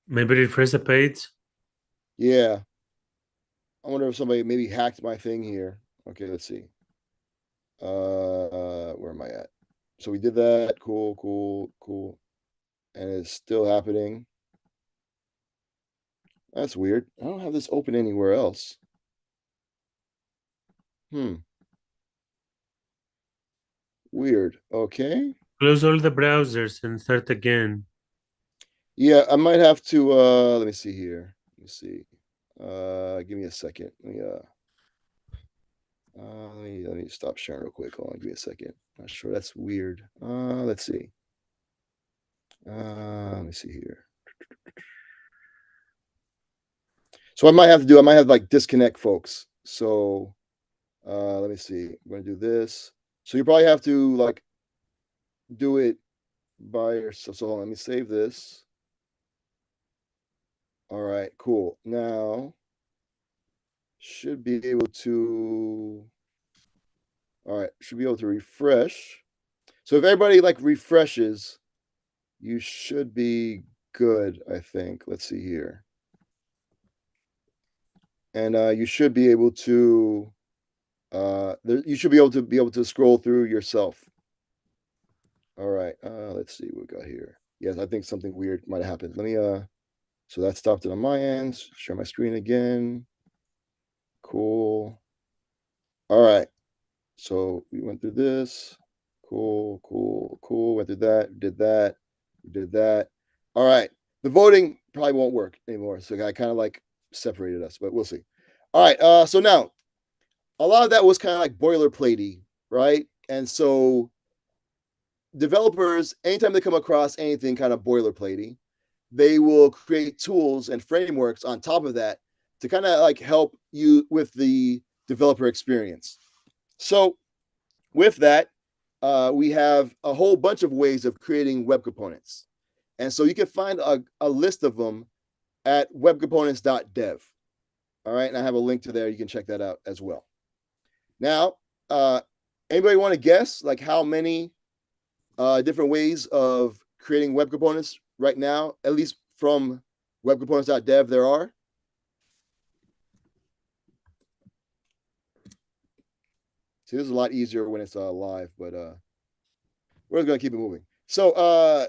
Maybe refresh the page. Yeah. I wonder if somebody maybe hacked my thing here. Okay, let's see. Where am I at? So we did that. Cool. And it's still happening. That's weird. I don't have this open anywhere else. Weird. Okay. Close all the browsers and start again. Yeah, I might have to let me see here. Let me see. Give me a second. Let me stop sharing real quick. Hold on, give me a second. Not sure. That's weird. Let's see. Let me see here. So I might have like disconnect folks. So let me see. I'm gonna do this. So you probably have to like do it by yourself. So hold on, let me save this. All right, cool. Now should be able to. All right, should be able to refresh. So if everybody like refreshes, you should be good, I think. Let's see here. And you should be able to you should be able to scroll through yourself. All right. Let's see what we got here. Yes, I think something weird might have happened. Let me so that stopped it on my end. Share my screen again. Cool. All right. So we went through this. Cool. Went through that, did that, did that. All right. The voting probably won't work anymore. So I kind of like separated us, but we'll see. All right. So now a lot of that was kind of like boilerplatey, right? And so developers, anytime they come across anything kind of boilerplatey, they will create tools and frameworks on top of that to kind of like help you with the developer experience. So with that, we have a whole bunch of ways of creating web components. And so you can find a list of them at webcomponents.dev. All right. And I have a link to there. You can check that out as well. Now, anybody want to guess like how many different ways of creating web components right now, at least from webcomponents.dev there are? See, this is a lot easier when it's live, but we're going to keep it moving. So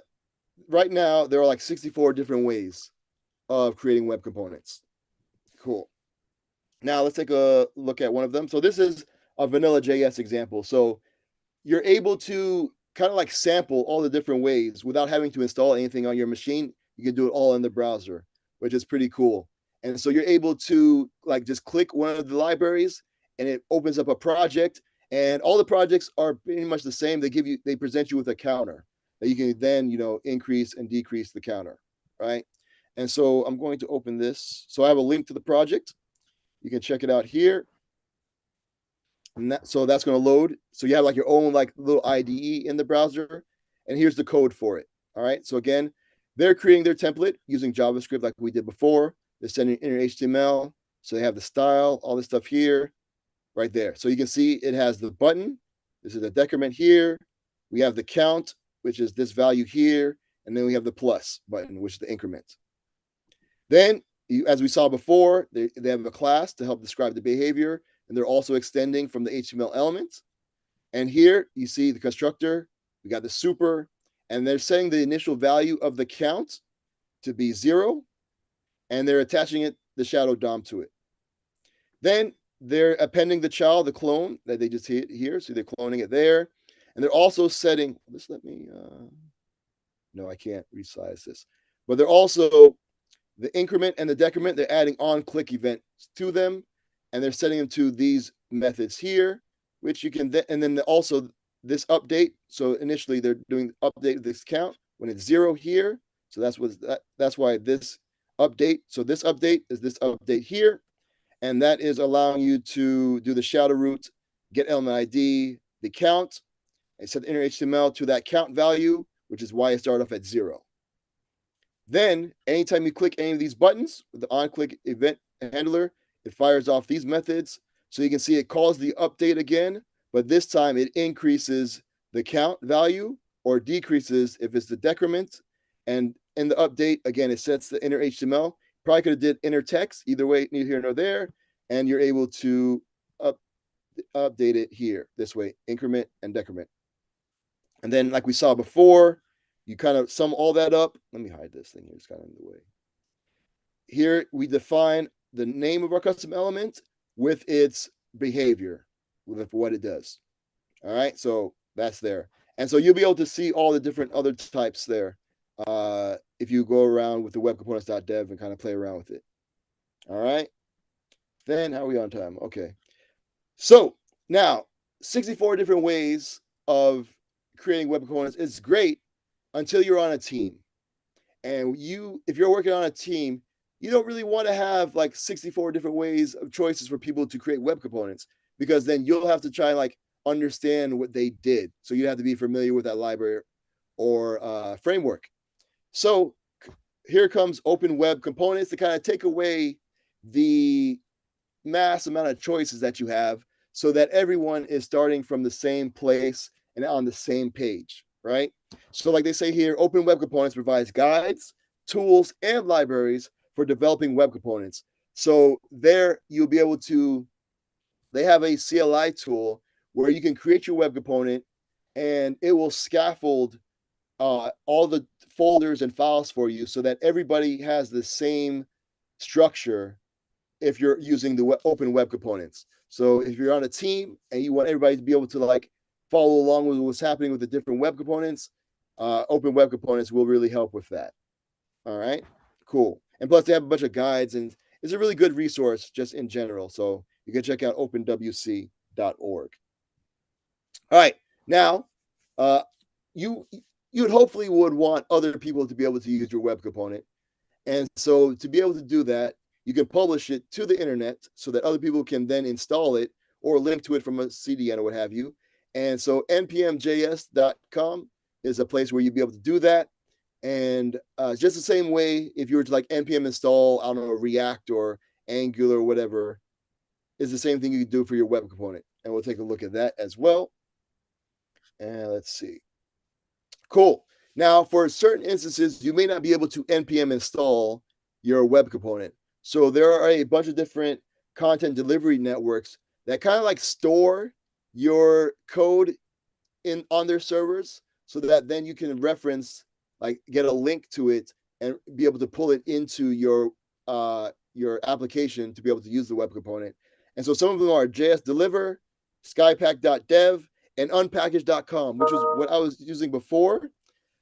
right now, there are like 64 different ways of creating web components. Cool. Now let's take a look at one of them. So this is a vanilla JS example. So you're able to kind of like sample all the different ways without having to install anything on your machine. You can do it all in the browser, which is pretty cool. And so you're able to like just click one of the libraries and it opens up a project, and all the projects are pretty much the same. They present you with a counter that you can then, increase and decrease the counter, right? And so I'm going to open this. So I have a link to the project. You can check it out here. And so that's going to load. So you have like your own like little IDE in the browser, and here's the code for it. All right. So again, they're creating their template using JavaScript like we did before. They're sending inner HTML. So they have the style, all this stuff here, right there. So you can see it has the button. This is the decrement here. We have the count, which is this value here. And then we have the plus button, which is the increment. Then, as we saw before, they have a class to help describe the behavior, and they're also extending from the HTML elements. And here you see the constructor, we got the super, and they're setting the initial value of the count to be 0, and they're attaching the shadow DOM to it. Then they're appending the child, the clone that they just hit here. So they're cloning it there. And they're also setting, no, I can't resize this. But they're also, the increment and the decrement, they're adding on-click events to them, and they're setting them to these methods here, which you can, and then also this update. So initially they're doing update this count when it's 0 here. So that's why this update. So this update is this update here, and that is allowing you to do the shadow root, get element ID, the count, and set the inner HTML to that count value, which is why it started off at 0. Then, anytime you click any of these buttons with the onClick event handler, it fires off these methods. So you can see it calls the update again, but this time it increases the count value or decreases if it's the decrement. And in the update, again, it sets the inner HTML. Probably could have did inner text, either way, neither here nor there. And you're able to update it here, this way, increment and decrement. And then like we saw before, you kind of sum all that up. Let me hide this thing here, it's kind of in the way. Here we define the name of our custom element with its behavior, with what it does. All right, so that's there. And so you'll be able to see all the different other types there if you go around with the webcomponents.dev and kind of play around with it. All right, then how are we on time? Okay, so now 64 different ways of creating web components is great until you're on a team. And if you're working on a team, you don't really want to have like 64 different ways of choices for people to create web components, because then you'll have to try and like understand what they did. So you have to be familiar with that library or framework. So here comes Open Web Components to kind of take away the mass amount of choices that you have, so that everyone is starting from the same place and on the same page, right? So like they say here, Open Web Components provides guides, tools, and libraries for developing web components. So there you'll be able to, they have a CLI tool where you can create your web component and it will scaffold all the folders and files for you so that everybody has the same structure if you're using the Open Web Components. So if you're on a team and you want everybody to be able to like follow along with what's happening with the different web components, Open Web Components will really help with that. All right, cool. And plus they have a bunch of guides, and it's a really good resource just in general. So you can check out openwc.org. All right, now you would hopefully would want other people to be able to use your web component. And so to be able to do that, you can publish it to the internet so that other people can then install it or link to it from a CDN or what have you. And so npmjs.com is a place where you'd be able to do that. And just the same way, if you were to like npm install, I don't know, React or Angular or whatever, is the same thing you can do for your web component. And we'll take a look at that as well. And let's see. Cool. Now, for certain instances, you may not be able to npm install your web component. So there are a bunch of different content delivery networks that kind of like store your code on their servers, so that then you can reference, like get a link to it and be able to pull it into your application to be able to use the web component. And so some of them are JS Deliver, skypack.dev, and unpackage.com, which is what I was using before.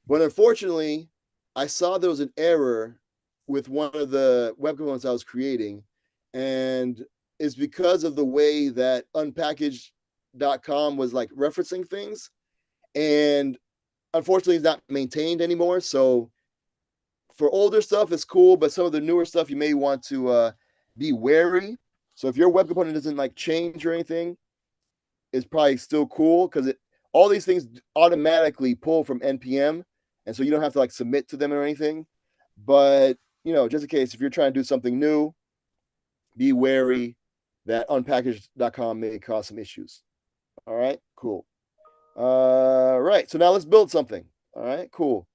But unfortunately, I saw there was an error with one of the web components I was creating, and it's because of the way that unpackage.com was like referencing things, and unfortunately it's not maintained anymore. So for older stuff it's cool, but some of the newer stuff you may want to be wary. So if your web component doesn't like change or anything, it's probably still cool, because all these things automatically pull from npm, and so you don't have to like submit to them or anything. But you know, just in case, if you're trying to do something new, be wary that unpackage.com may cause some issues. All right, cool. Right, so now let's build something. All right, cool.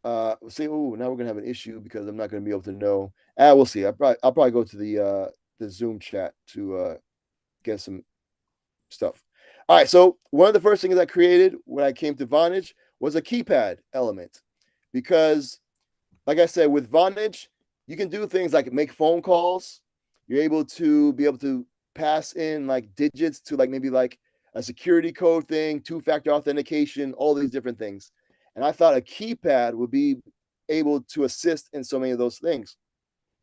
We'll see. Oh, now we're gonna have an issue because I'm not gonna be able to know. We'll see. I'll probably go to the Zoom chat to get some stuff. All right, so one of the first things I created when I came to Vonage was a keypad element, because like I said, with Vonage, you can do things like make phone calls. You're able to pass in like digits to like maybe like a security code thing, two-factor authentication, all these different things. And I thought a keypad would be able to assist in so many of those things.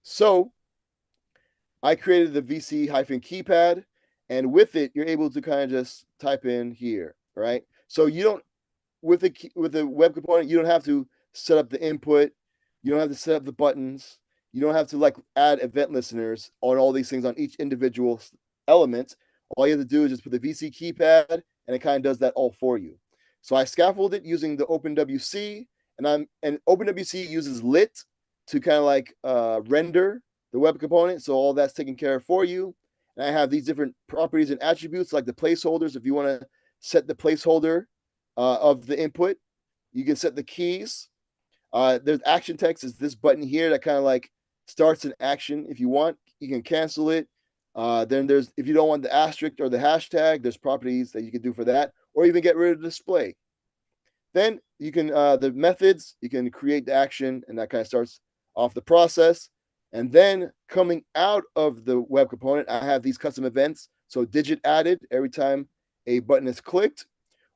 So I created the VC-keypad, and with it, you're able to kind of just type in here, right? So you don't, with the web component, you don't have to set up the input. You don't have to set up the buttons. You don't have to like add event listeners on all these things on each individual element. All you have to do is just put the VC keypad, and it kind of does that all for you. So I scaffold it using the OpenWC, and OpenWC uses lit to kind of like render the web component. So all that's taken care of for you. And I have these different properties and attributes like the placeholders. If you want to set the placeholder of the input, you can set the keys. There's action text is this button here that kind of like starts an action. If you want, you can cancel it. Then there's, if you don't want the asterisk or the hashtag, there's properties that you can do for that, or even get rid of the display. Then you can, the methods, you can create the action, and that kind of starts off the process. And then coming out of the web component, I have these custom events. So digit added every time a button is clicked,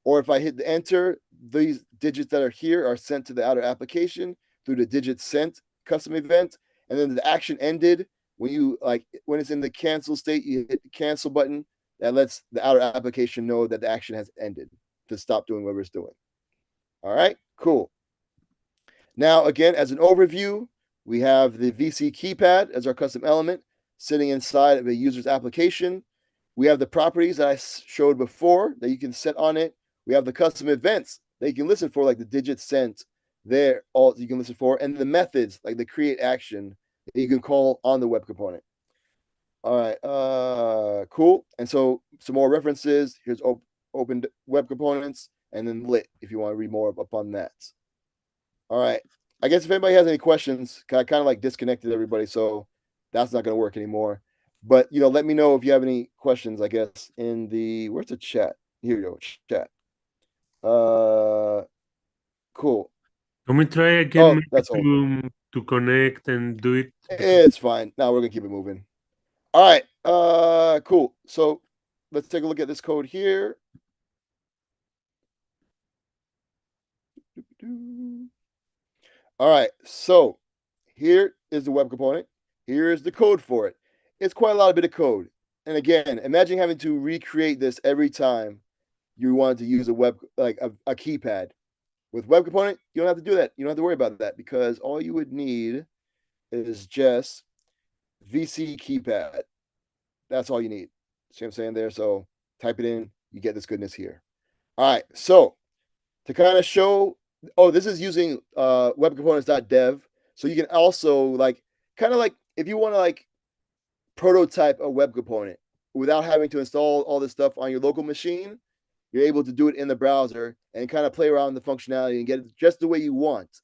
or if I hit the enter, these digits that are here are sent to the outer application through the digit sent custom event. And then the action ended when you when it's in the cancel state, you hit the cancel button. That lets the outer application know that the action has ended to stop doing whatever it's doing. All right, cool. Now, again, as an overview, we have the VC keypad as our custom element sitting inside of a user's application. We have the properties that I showed before that you can set on it. We have the custom events that you can listen for, like the digit sent there, all you can listen for, and the methods, like the create action that you can call on the web component. All right, cool. And so some more references. Here's open web components, and then lit if you want to read more upon that. All right. I guess if anybody has any questions, I kind of like disconnected everybody, so that's not going to work anymore. But let me know if you have any questions. I guess in the where's the chat? Here you go, chat. Cool. Can we try again Oh, that's all. to connect and do it? It's fine. Now we're gonna keep it moving. All right. Cool. So let's take a look at this code here. All right. So here is the web component. Here is the code for it. It's quite a lot of bit of code. And again, imagine having to recreate this every time you wanted to use a web, like a keypad. With web component, you don't have to do that. You don't have to worry about that because all you would need is just VC keypad. That's all you need. See what I'm saying there? So type it in, you get this goodness here. All right. So to kind of show, this is using webcomponents.dev. So you can also kind of if you want to prototype a web component without having to install all this stuff on your local machine, you're able to do it in the browser and kind of play around with the functionality and get it just the way you want.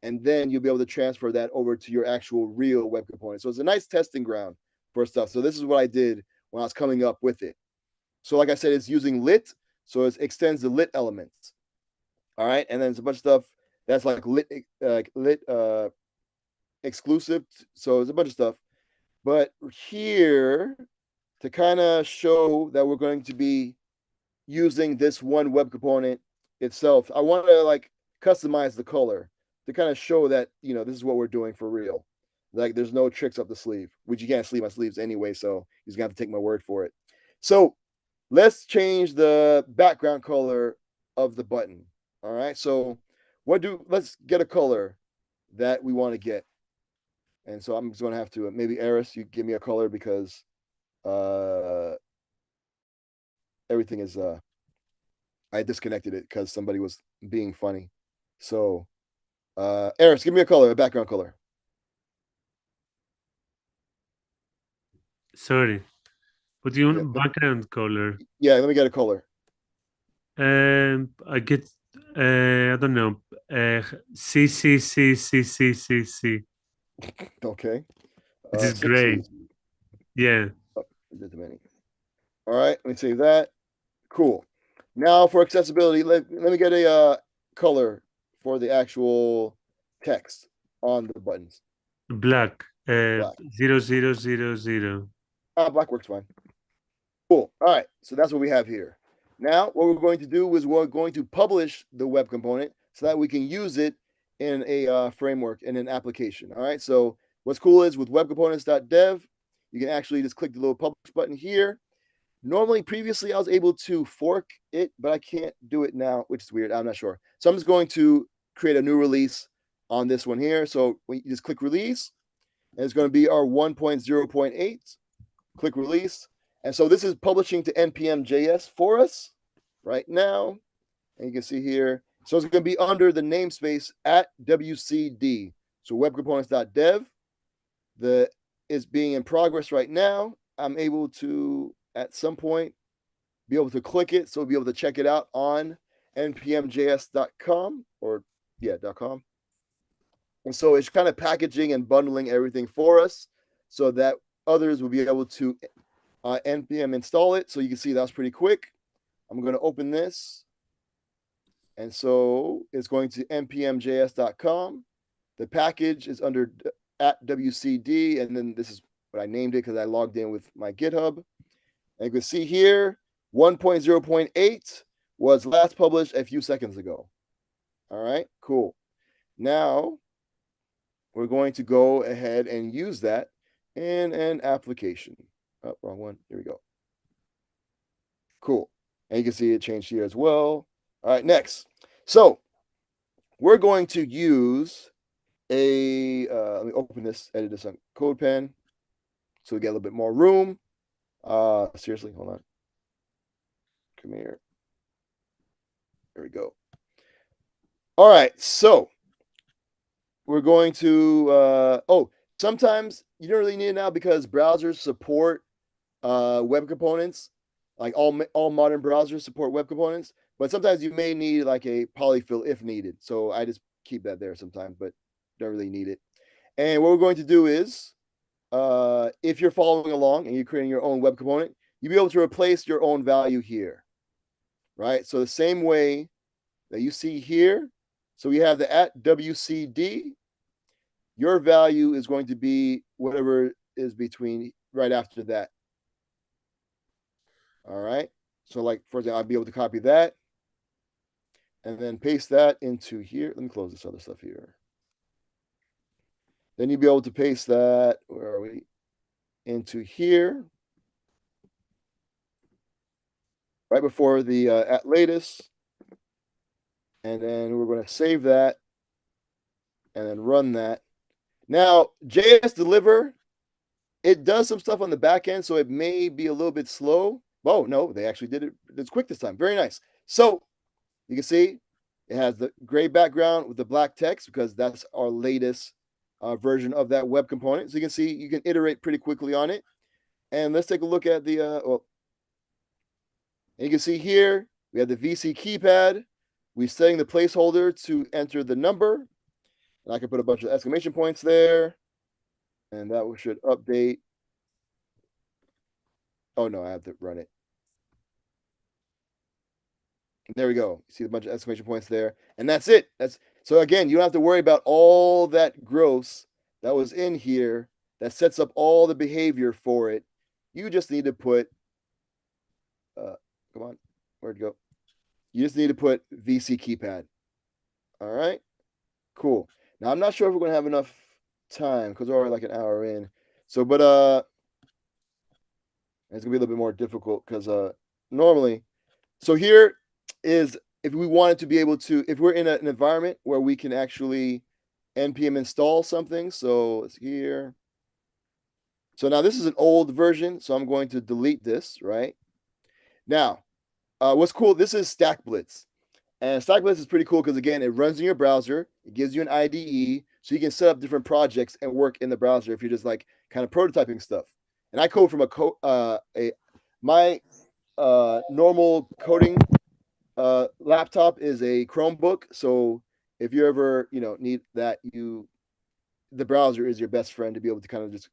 And then you'll be able to transfer that over to your actual real web component. So it's a nice testing ground for stuff. So this is what I did when I was coming up with it. So like I said, it's using lit. So it extends the lit elements. All right. And then there's a bunch of stuff that's like lit exclusive. So there's a bunch of stuff. But here, to kind of show that we're going to be using this one web component itself, I want to customize the color to kind of show that this is what we're doing for real. Like there's no tricks up the sleeve, which you can't sleeve my sleeves anyway, so you're gonna have to take my word for it. So let's change the background color of the button. All right, so let's get a color that we want to get. And so I'm just gonna have to maybe Eris, you give me a color because everything is I disconnected it because somebody was being funny. So Eris, give me a color, a background color. Sorry. What do you want? Background color? Yeah, let me get a color. I get I don't know. C C C C C C C. Okay. This is great. Yeah. Oh, all right, let me save that. Cool. Now for accessibility, let me get a color for the actual text on the buttons. Black. Black. 0000. Black works fine. Cool. All right, so that's what we have here. Now, what we're going to do is we're going to publish the web component so that we can use it in a framework, in an application. All right, so what's cool is with webcomponents.dev, you can actually just click the little publish button here. Normally, previously, I was able to fork it, but I can't do it now, which is weird. I'm not sure. So I'm just going to create a new release on this one here. So we just click release, and it's going to be our 1.0.8. Click release. And so this is publishing to npm.js for us right now. And you can see here, so it's going to be under the namespace at WCD. So webcomponents.dev. The is being in progress right now. I'm able to, at some point, be able to click it, so we'll be able to check it out on npmjs.com or .com. And so it's kind of packaging and bundling everything for us so that others will be able to npm install it. So you can see that's pretty quick. I'm going to open this. And so it's going to npmjs.com. The package is under at WCD, and then this is what I named it because I logged in with my GitHub. And you can see here, 1.0.8 was last published a few seconds ago. All right, cool. Now we're going to go ahead and use that in an application. Oh, wrong one. Here we go. Cool. And you can see it changed here as well. All right, next. So we're going to use let me open this, edit this on CodePen so we get a little bit more room. Seriously, hold on. Come here. There we go. All right, so we're going to, sometimes you don't really need it now because browsers support web components. Like all modern browsers support web components, but sometimes you may need like a polyfill if needed. So I just keep that there sometimes, but don't really need it. And what we're going to do is, if you're following along and you're creating your own web component, you'll be able to replace your own value here, right? So the same way that you see here, so we have the at WCD, your value is going to be whatever is between right after that. All right. So like, for example, I'd be able to copy that and then paste that into here. Let me close this other stuff here. Then you'd be able to paste that, where are we? Into here. Right before the at latest. And then we're going to save that and then run that. Now, JS Deliver, it does some stuff on the back end, so it may be a little bit slow. Oh, no, they actually did it. It's quick this time. Very nice. So you can see it has the gray background with the black text because that's our latest version of that web component. So you can see you can iterate pretty quickly on it. And let's take a look at the, and you can see here, we have the VC keypad. We're setting the placeholder to enter the number. And I can put a bunch of exclamation points there. And that should update. Oh, no, I have to run it. There we go. You see a bunch of exclamation points there. And that's it. So again, you don't have to worry about all that gross that was in here that sets up all the behavior for it. You just need to put, come on, where'd it go? You just need to put VC keypad. All right, cool. Now, I'm not sure if we're going to have enough time because we're already like an hour in. So, but it's going to be a little bit more difficult because normally, so here is if we wanted to be able to, if we're in an environment where we can actually npm install something. So it's here. So now this is an old version, so I'm going to delete this, right? Now, what's cool, this is StackBlitz. And StackBlitz is pretty cool because, again, it runs in your browser. It gives you an IDE, so you can set up different projects and work in the browser if you're just like kind of prototyping stuff. And I code from my normal coding laptop is a Chromebook. So if you ever need that, the browser is your best friend to be able to kind of just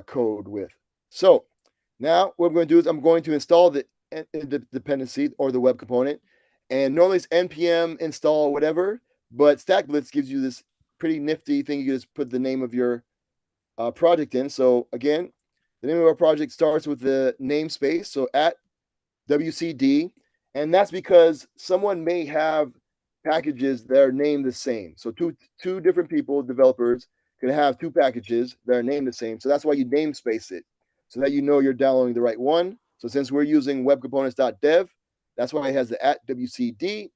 code with. So now what I'm going to do is I'm going to install the dependency or the web component. And normally it's npm install whatever, but StackBlitz gives you this pretty nifty thing. You just put the name of your project in. So again, the name of our project starts with the namespace. So at WCD, and that's because someone may have packages that are named the same. So two different people, developers, can have two packages that are named the same. So that's why you namespace it, so that you know you're downloading the right one. So since we're using webcomponents.dev, that's why it has the at WCD.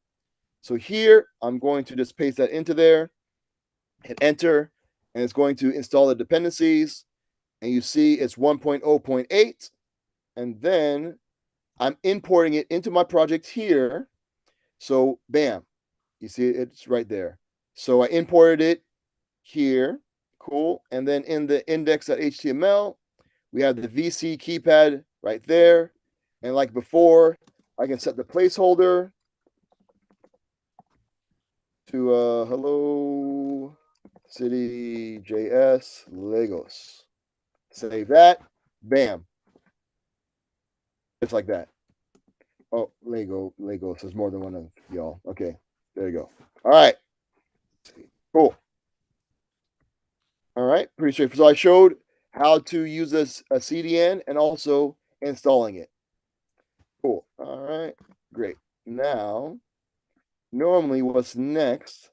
So here, I'm going to just paste that into there, hit enter, and it's going to install the dependencies. And you see it's 1.0.8. And then I'm importing it into my project here. So bam, you see it's right there. So I imported it here. Cool. And then in the index.html, we have the VC keypad right there. And like before, I can set the placeholder to hello CityJS Lagos. Save that. Bam. Just like that. Oh, Lagos. There's more than one of y'all. Okay. There you go. All right. Cool. All right. Pretty straightforward. So I showed how to use a CDN and also installing it. Cool. All right. Great. Now, normally what's next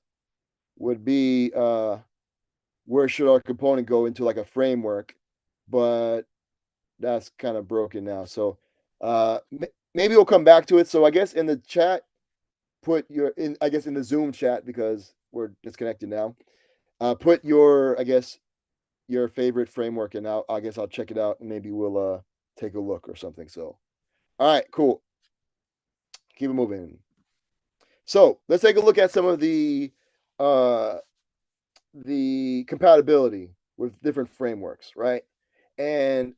would be where should our component go into like a framework, but that's kind of broken now. So maybe we'll come back to it. So I guess in the chat, put your in I guess in the Zoom chat because we're disconnected now. Put your your favorite framework, and I guess I'll check it out and maybe we'll take a look or something. So all right, cool. Keep it moving. So let's take a look at some of the compatibility with different frameworks, right? And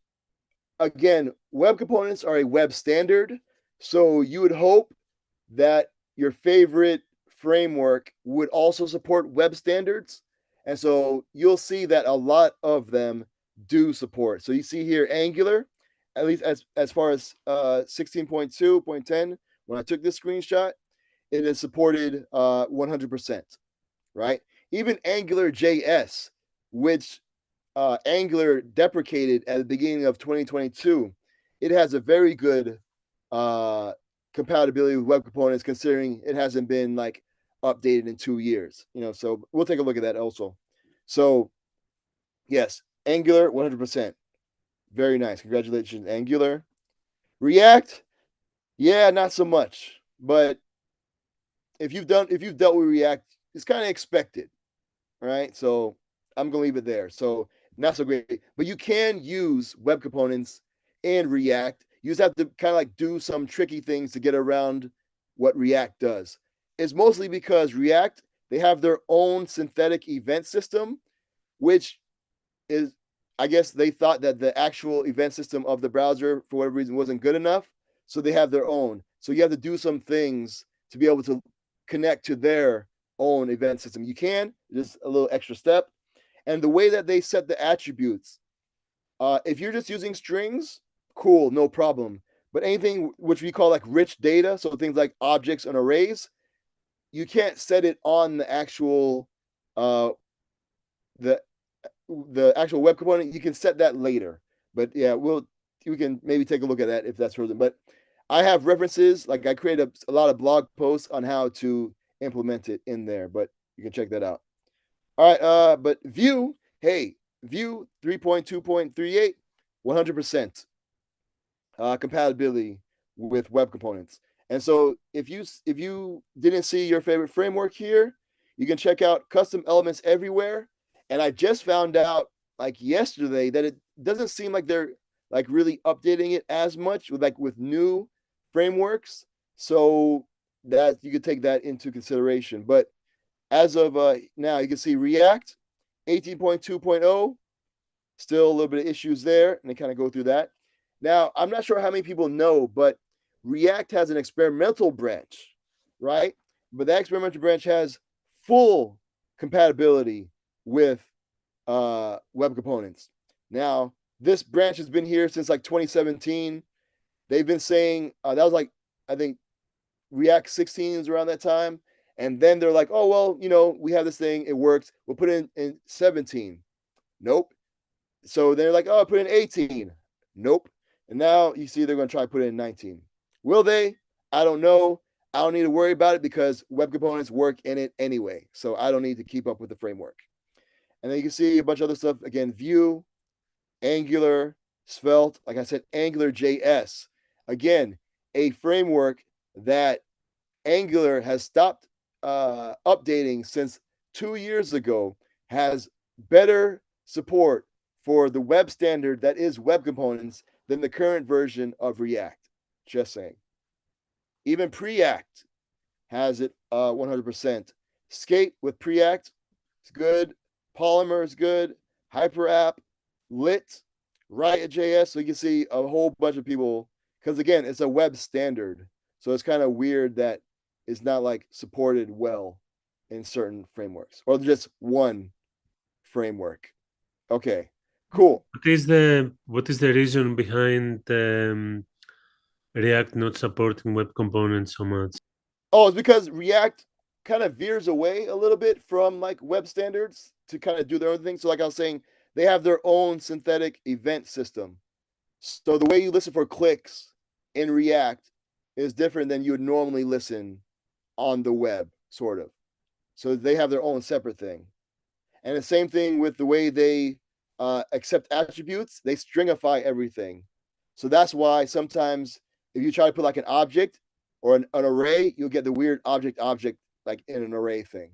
again, web components are a web standard. So you would hope that your favorite framework would also support web standards. And so you'll see that a lot of them do support. So you see here Angular, at least as far as 16.2.10, when I took this screenshot, it is supported 100%, right? Even Angular JS, which Angular deprecated at the beginning of 2022, it has a very good compatibility with web components, considering it hasn't been like updated in 2 years. So we'll take a look at that also. So yes, Angular 100%, very nice. Congratulations, Angular. React, yeah, not so much. But if you've dealt with React, it's kind of expected, right? So I'm gonna leave it there. So not so great, but you can use web components and React. You just have to kind of like do some tricky things to get around what React does. It's mostly because React, they have their own synthetic event system, which is, I guess they thought that the actual event system of the browser, for whatever reason, wasn't good enough. So they have their own. So you have to do some things to be able to connect to their own event system. You can, just a little extra step. And the way that they set the attributes, if you're just using strings, cool, no problem. But anything which we call like rich data, so things like objects and arrays, you can't set it on the actual the actual web component. You can set that later. But yeah, we can maybe take a look at that if that's frozen. But I have references, like I created a lot of blog posts on how to implement it in there, but you can check that out. All right, but Vue, hey, Vue 3.2.38, 100% compatibility with web components. And so if you didn't see your favorite framework here, you can check out custom elements everywhere. And I just found out like yesterday that it doesn't seem like they're like really updating it as much with new frameworks. So that you could take that into consideration. But as of now, you can see React 18.2.0, still a little bit of issues there, and they kind of go through that. Now, I'm not sure how many people know, but React has an experimental branch, right? But that experimental branch has full compatibility with web components. Now, this branch has been here since like 2017. They've been saying that was like, I think React 16 is around that time. And then they're like, oh, well, we have this thing, it works. We'll put it in 17. Nope. So they're like, oh, put in 18. Nope. And now you see they're going to try to put it in 19. Will they? I don't know. I don't need to worry about it because web components work in it anyway. So I don't need to keep up with the framework. And then you can see a bunch of other stuff. Again, Vue, Angular, Svelte. Like I said, Angular JS. Again, a framework that Angular has stopped updating since 2 years ago, has better support for the web standard that is web components than the current version of React. Just saying. Even Preact has it 100%. Skate with Preact, it's good. Polymer is good. HyperApp, Lit, Riot.js. So you can see a whole bunch of people, because again, it's a web standard. So it's kind of weird that it's not like supported well in certain frameworks or just one framework. Okay, cool. What is the reason behind React not supporting web components so much? Oh, it's because React kind of veers away a little bit from like web standards to kind of do their own thing. So, like I was saying, they have their own synthetic event system. So the way you listen for clicks in React is different than you would normally listen on the web, sort of. So they have their own separate thing. And the same thing with the way they accept attributes, they stringify everything. So that's why sometimes if you try to put like an object or an array, you'll get the weird object like in an array thing.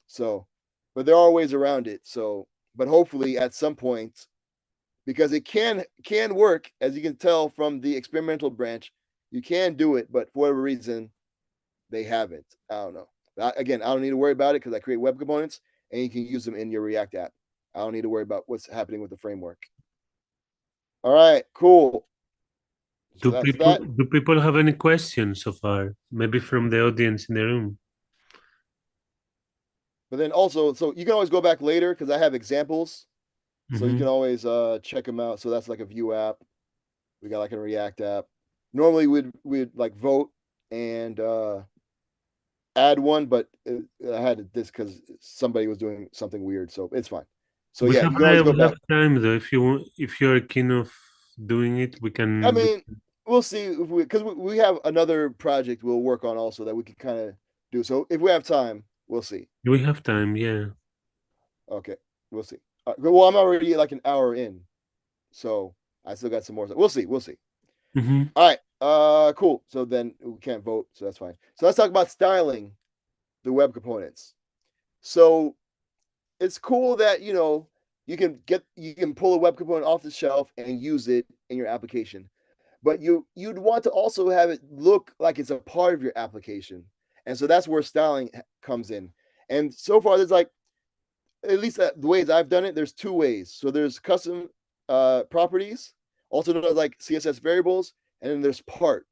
So, but there are ways around it. So, but hopefully at some point, because it can work, as you can tell from the experimental branch, you can do it, but for whatever reason, they haven't. I don't know. Again, I don't need to worry about it because I create web components and you can use them in your React app. I don't need to worry about what's happening with the framework. All right, cool. So that's that. Do people have any questions so far? Maybe from the audience in the room. But then also, so you can always go back later because I have examples. So you can always check them out. So that's like a Vue app. We got like a React app. Normally we'd like vote and add one, but I had this because somebody was doing something weird, so it's fine. So yeah, you can always go We have back. time though. If you're keen of doing it, we can. I mean, we'll see if because we have another project we'll work on also that we can kind of do. So if we have time, we'll see. We have time, yeah. Okay, we'll see. Well, I'm already like an hour in, so I still got some more. We'll see. We'll see. All right. Cool. So then we can't vote, so that's fine. So let's talk about styling the web components. So it's cool that you can pull a web component off the shelf and use it in your application, but you'd want to also have it look like it's a part of your application, and so that's where styling comes in. And so far, there's like, at least the ways I've done it, there's two ways. So there's custom properties, also known as like CSS variables, and then there's part.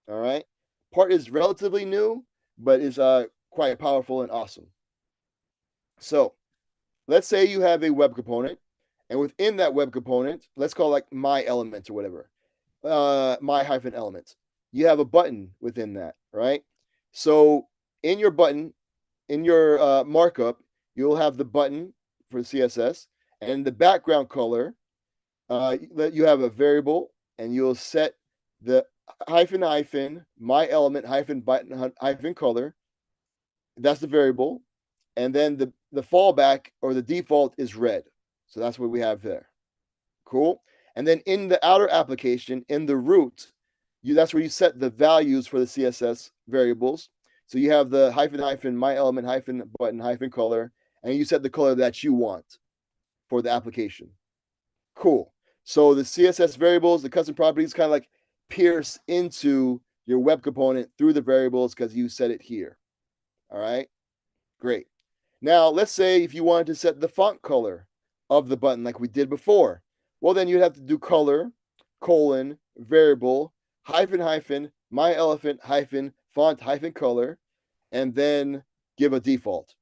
All right, part is relatively new, but is quite powerful and awesome. So let's say you have a web component, and within that web component, let's call it like my element or whatever, my hyphen element. You have a button within that, right? So in your button, in your markup, you'll have the button for CSS, and the background color, you have a variable, and you'll set the hyphen my element hyphen button hyphen color. That's the variable. And then the fallback or the default is red. So that's what we have there. Cool. And then in the outer application, in the root, that's where you set the values for the CSS variables. So you have the hyphen my element hyphen button hyphen color, and you set the color that you want for the application. Cool. So the CSS variables, the custom properties, kind of like pierce into your web component through the variables because you set it here. All right. Great. Now, let's say if you wanted to set the font color of the button like we did before, well, then you'd have to do color, colon, variable, hyphen, my elephant, hyphen, font, hyphen, color, and then give a default.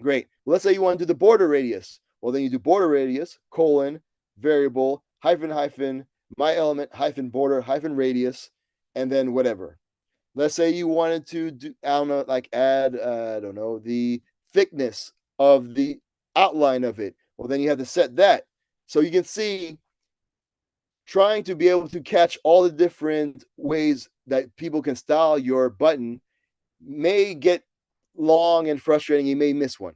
Great. Well, let's say you want to do the border radius. Well, then you do border radius, colon, variable, hyphen, my element, hyphen, border, hyphen, radius, and then whatever. Let's say you wanted to do, I don't know, like add, I don't know, the thickness of the outline of it. Well, then you have to set that. So you can see, trying to be able to catch all the different ways that people can style your button may get long and frustrating. You may miss one.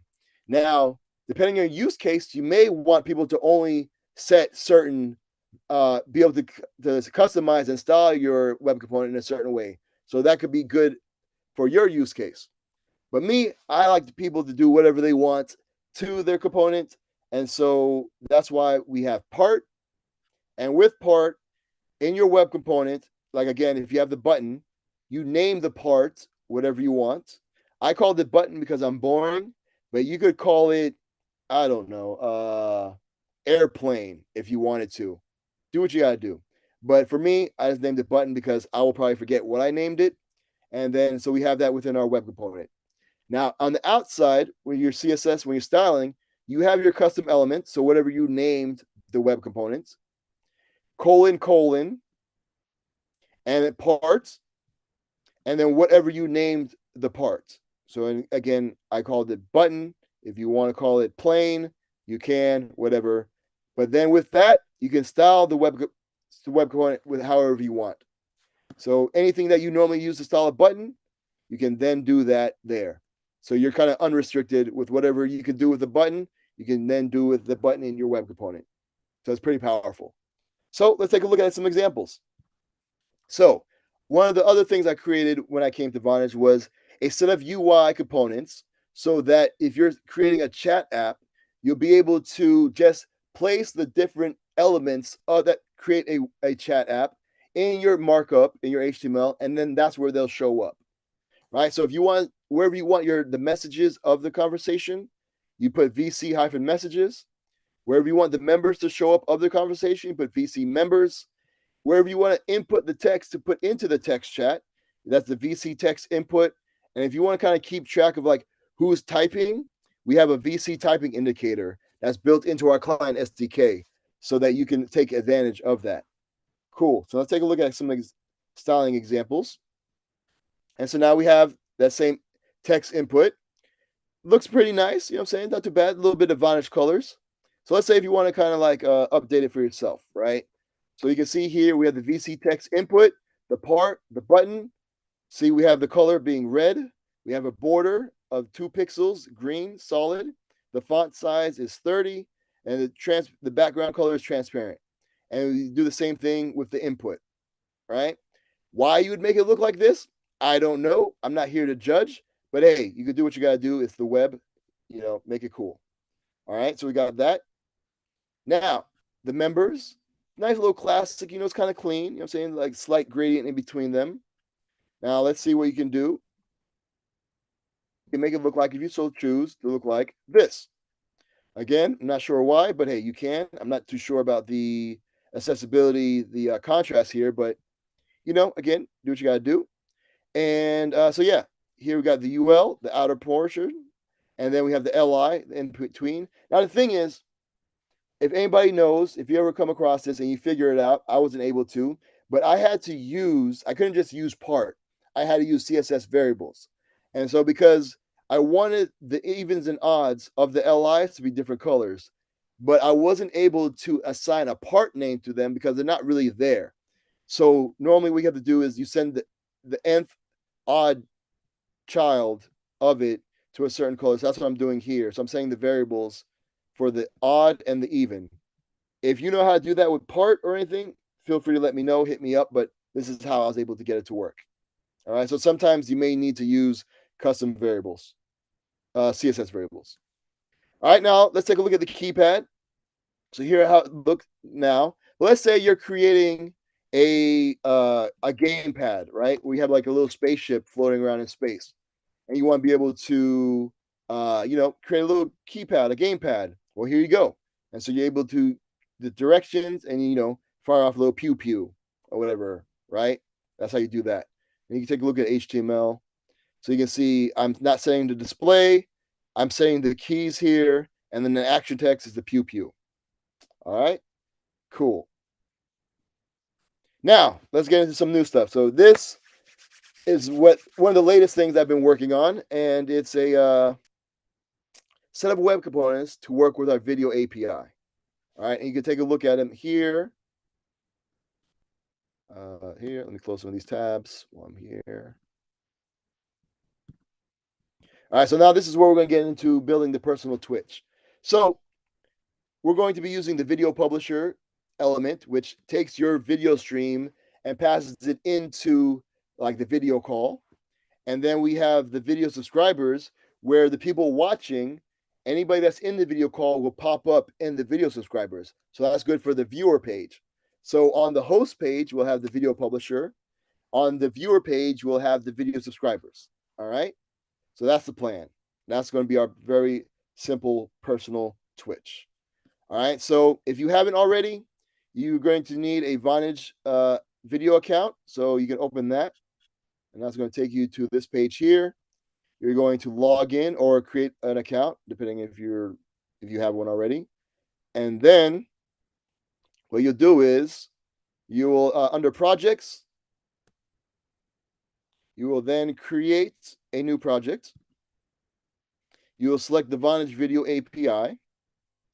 Now, depending on your use case, you may want people to only set certain, be able to customize and style your web component in a certain way. So that could be good for your use case. But me, I like people to do whatever they want to their component. And so that's why we have part. And with part in your web component, like again, if you have the button, you name the part whatever you want. I called it button because I'm boring, but you could call it, I don't know, airplane if you wanted to. Do what you got to do. But for me, I just named it button because I will probably forget what I named it. And then, so we have that within our web component. Now, on the outside, when you're CSS, when you're styling, you have your custom elements. So whatever you named the web components, colon, and then parts, and then whatever you named the part. So again, I called it button. If you want to call it plain, you can, whatever. But then with that, you can style the web component with however you want. So anything that you normally use to style a button, you can then do that there. So you're kind of unrestricted with whatever you can do with the button, you can then do with the button in your web component. So it's pretty powerful. So let's take a look at some examples. So one of the other things I created when I came to Vonage was a set of UI components so that if you're creating a chat app, you'll be able to just place the different elements that create a chat app in your markup, in your HTML, and then that's where they'll show up, right? So if you want, wherever you want the messages of the conversation, you put VC-messages. Wherever you want the members to show up of the conversation, you put VC members. Wherever you want to input the text to put into the text chat, that's the VC text input. And if you want to kind of keep track of like who's typing, we have a VC typing indicator that's built into our client SDK so that you can take advantage of that. Cool. So let's take a look at some styling examples. And so now we have that same text input. Looks pretty nice. You know what I'm saying? Not too bad. A little bit of Vonage colors. So let's say if you want to kind of like update it for yourself, right? So you can see here we have the VC text input, the part, the button. See, we have the color being red. We have a border of 2 pixels, green, solid. The font size is 30, and the background color is transparent. And we do the same thing with the input, right? Why you would make it look like this, I don't know. I'm not here to judge, but hey, you can do what you got to do. It's the web, make it cool. All right, so we got that. Now, the members, nice little classic, it's kind of clean. You know what I'm saying? Like slight gradient in between them. Now, let's see what you can do. You can make it look like, if you so choose, to look like this. Again, I'm not sure why, but hey, you can. I'm not too sure about the accessibility, the contrast here, but, again, do what you got to do. And so, yeah, here we got the UL, the outer portion, and then we have the LI in between. Now, the thing is, if anybody knows, if you ever come across this and you figure it out, I wasn't able to, but I couldn't just use part. I had to use CSS variables. And so because I wanted the evens and odds of the LIs to be different colors, but I wasn't able to assign a part name to them because they're not really there. So normally what you have to do is you send the nth odd child of it to a certain color. So that's what I'm doing here. So I'm saying the variables for the odd and the even. If you know how to do that with part or anything, feel free to let me know, hit me up, but this is how I was able to get it to work. All right, so sometimes you may need to use custom variables, CSS variables. All right, now let's take a look at the keypad. So here how it looks now. Let's say you're creating a gamepad, right? We have like a little spaceship floating around in space, and you want to be able to, create a little keypad, a gamepad. Well, here you go. And so you're able to the directions and fire off a little pew pew or whatever, right? That's how you do that. And you can take a look at HTML. So you can see I'm not setting the display, I'm setting the keys here, and then the action text is the pew pew. All right, cool. Now let's get into some new stuff. So this is one of the latest things I've been working on, and it's a set of web components to work with our video API. All right, and you can take a look at them here. Let me close some of these tabs while I'm here. All right, so now this is where we're going to get into building the personal Twitch. So we're going to be using the video publisher element, which takes your video stream and passes it into like the video call. And then we have the video subscribers, where the people watching, anybody that's in the video call will pop up in the video subscribers. So that's good for the viewer page. So on the host page, we'll have the video publisher. on the viewer page, we'll have the video subscribers. All right. So that's the plan. That's going to be our very simple personal Twitch. All right. So if you haven't already, you're going to need a Vonage video account. So you can open that. And that's going to take you to this page here. You're going to log in or create an account, depending if you have one already. And then what you'll do is you will, under projects, you will then create a new project. You will select the Vonage Video API.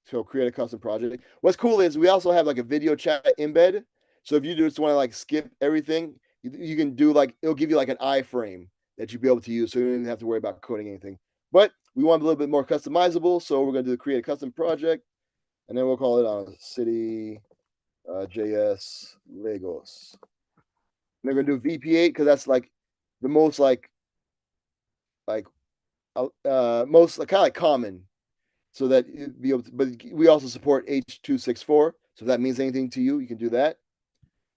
So create a custom project. What's cool is we also have like a video chat embed. So if you just want to like skip everything, you can do like, it'll give you like an iframe that you'll be able to use. So you don't even have to worry about coding anything. But we want a little bit more customizable. So we're going to create a custom project. And then we'll call it CityJS Lagos. And they're going to do VP8 because that's like the most most kind of like common, so that you'd be able to, but we also support H.264. So if that means anything to you, you can do that.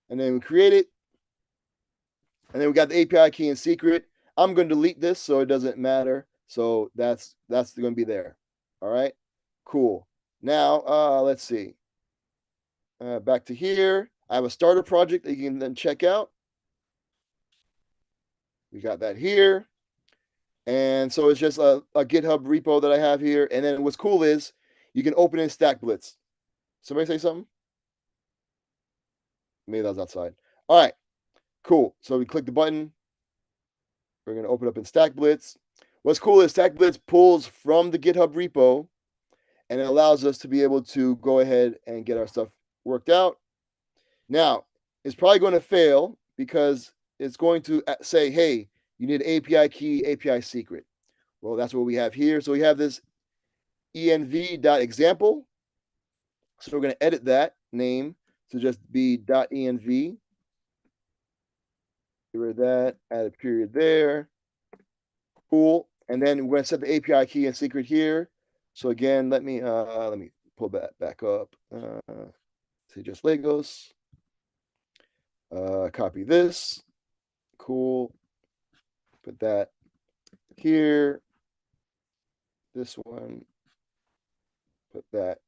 And then we create it. And then we got the API key and secret. I'm going to delete this so it doesn't matter. So that's going to be there. All right. Cool. Now, let's see. Back to here. I have a starter project that you can then check out. We got that here. And so it's just a GitHub repo that I have here. And then what's cool is you can open in Stack Blitz. Somebody say something? Maybe that was outside. All right, cool. So we click the button. We're going to open up in Stack Blitz. What's cool is Stack Blitz pulls from the GitHub repo, and it allows us to be able to go ahead and get our stuff worked out. Now, it's probably going to fail because it's going to say, hey, you need API key, API secret. Well, that's what we have here. So we have this env.example. So we're going to edit that name to just be .env. Get rid of that, add a period there. Cool. And then we're going to set the API key and secret here. So again, let me pull that back up. Say just Lagos. Copy this. Cool. Put that here. This one. Put that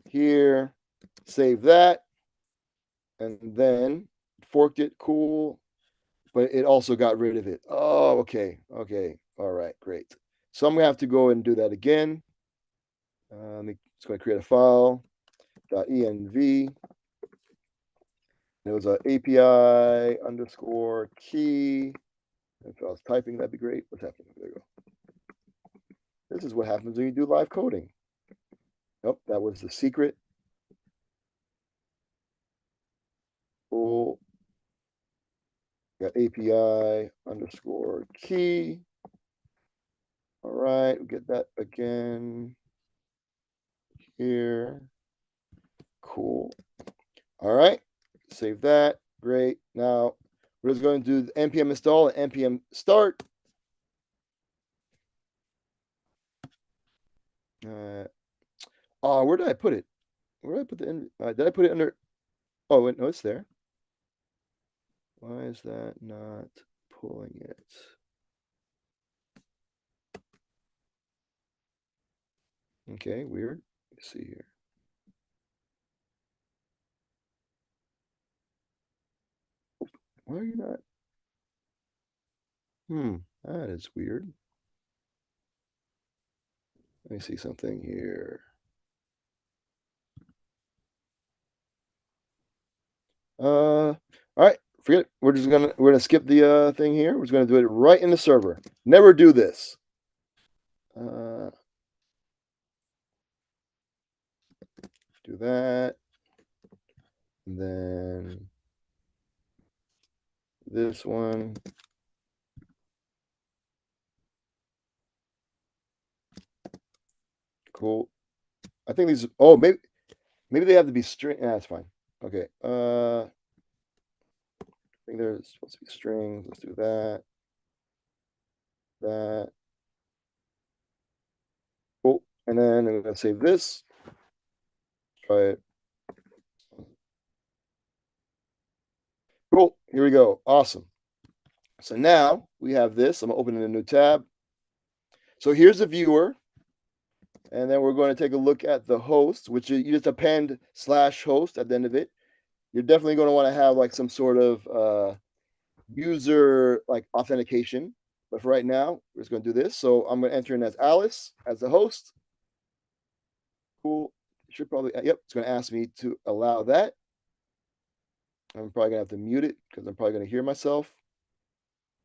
here. Save that. And then forked it. Cool. But it also got rid of it. Oh, okay. Okay. All right. Great. So I'm going to have to go and do that again. It's going to create a file. .env. It was a API underscore key. If I was typing, that'd be great. What's happening? There you go. This is what happens when you do live coding. Nope, that was the secret. Cool. Got API underscore key. All right, we'll get that again here. Cool. All right, save that. Great. Now we're just going to do the npm install and npm start. Where did I put it? Where did I put the did I put it under? Oh, wait, no, it's there. Why is that not pulling it? Okay, weird. Let's see here. Why are you not? That is weird. Let me see something here. All right, forget it. We're gonna skip the thing here. We're just gonna do it right in the server. Never do this. Do that. And then this one. Cool. I think these, oh, maybe they have to be string. That's fine. Okay. I think there's supposed to be strings. Let's do that. That. Cool. And then I'm gonna save this. Try it. Cool. Here we go. Awesome. So now we have this. I'm opening a new tab. So here's the viewer. And then we're going to take a look at the host, which is you just append /host at the end of it. You're definitely going to want to have like some sort of user like authentication. But for right now, we're just going to do this. So I'm going to enter in as Alice as the host. Cool. Should probably, yep, it's going to ask me to allow that. I'm probably going to have to mute it because I'm probably going to hear myself.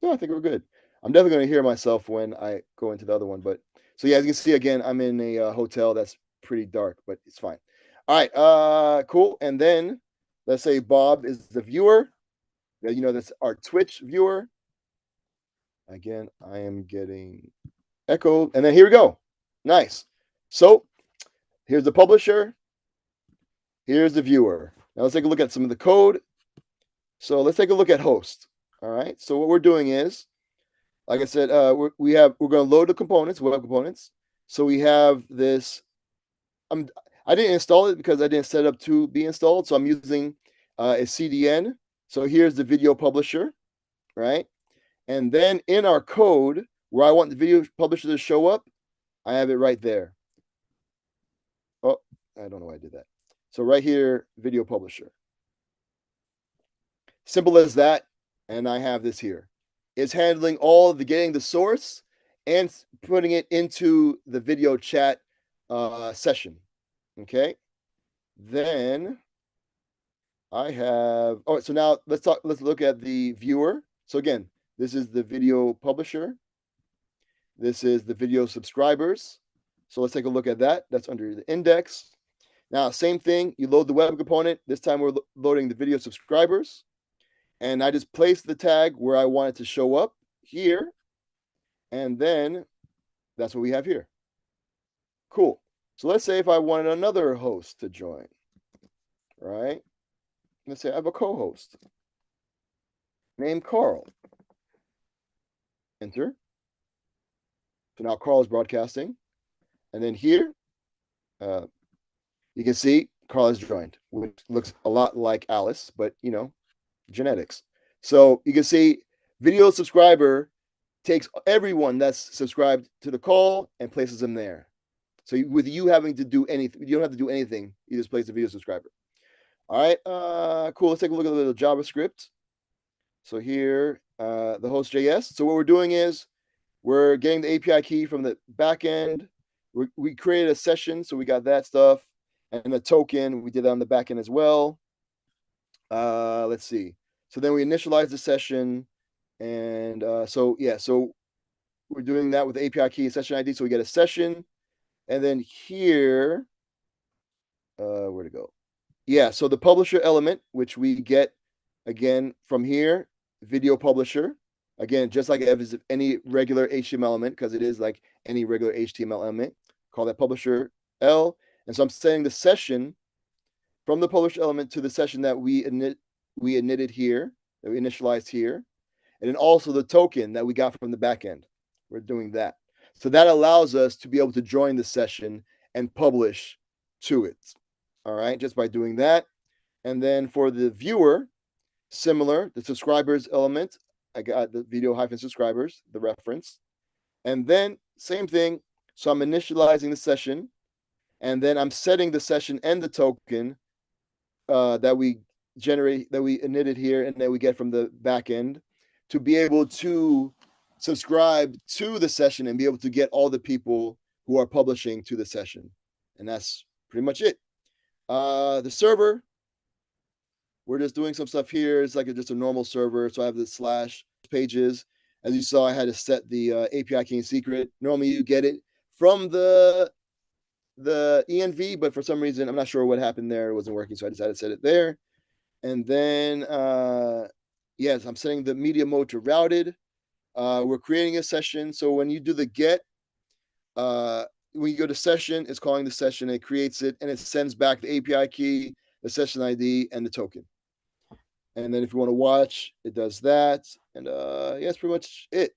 No, I think we're good. I'm definitely going to hear myself when I go into the other one. But so yeah, as you can see, again, I'm in a hotel that's pretty dark, but it's fine. All right, cool. And then let's say Bob is the viewer. You know, that's our Twitch viewer. Again, I am getting echoed. And then here we go. Nice. So here's the publisher. Here's the viewer. Now let's take a look at some of the code. So let's take a look at host. All right. So what we're doing is, like I said, we're going to load the components, web components. So we have this. I didn't install it because I didn't set it up to be installed. So I'm using a CDN. So here's the video publisher, right? And then in our code, where I want the video publisher to show up, I have it right there. Oh, I don't know why I did that. So right here, video publisher. Simple as that. And I have this here. It's handling all the getting the source and putting it into the video chat session. Okay. Then I have, oh, so now let's look at the viewer. So again, this is the video publisher. This is the video subscribers. So let's take a look at that. That's under the index. Now, same thing, you load the web component. This time we're loading the video subscribers. And I just place the tag where I want it to show up here. And then that's what we have here. Cool. So let's say if I wanted another host to join, right? Let's say I have a co-host named Carl. Enter. So now Carl is broadcasting. And then here, you can see Carl has joined, which looks a lot like Alice, but you know, genetics. So you can see video subscriber takes everyone that's subscribed to the call and places them there. So with you having to do anything, you don't have to do anything. You just place the video subscriber. All right, cool. Let's take a look at the little JavaScript. So here, the host.js. So what we're doing is we're getting the API key from the backend. We created a session, so we got that stuff. And the token, we did that on the backend as well. Let's see. So then we initialize the session. And so we're doing that with the API key and session ID. So we get a session. And then here, where to go? Yeah, so the publisher element, which we get again from here, video publisher. Again, just like any regular HTML element, because it is like any regular HTML element, call that publisher L. And so I'm setting the session from the publisher element to the session that we initted here, that we initialized here. And then also the token that we got from the backend. We're doing that. So that allows us to be able to join the session and publish to it. All right, just by doing that. And then for the viewer, similar, the subscribers element, I got the video hyphen subscribers, the reference. And then same thing. So I'm initializing the session. And then I'm setting the session and the token that we generate, that we initted here and that we get from the backend to be able to subscribe to the session and be able to get all the people who are publishing to the session. And that's pretty much it. The server, we're just doing some stuff here. It's like just a normal server. So I have the slash pages. As you saw, I had to set the API key and secret. Normally you get it from the env, but for some reason, I'm not sure what happened there. It wasn't working. So I decided to set it there. And then, yes, I'm setting the media mode to routed. We're creating a session. So when you do the get, when you go to session, it's calling the session, it creates it, and it sends back the API key, the session ID, and the token. And then if you want to watch, it does that. And yeah, that's pretty much it.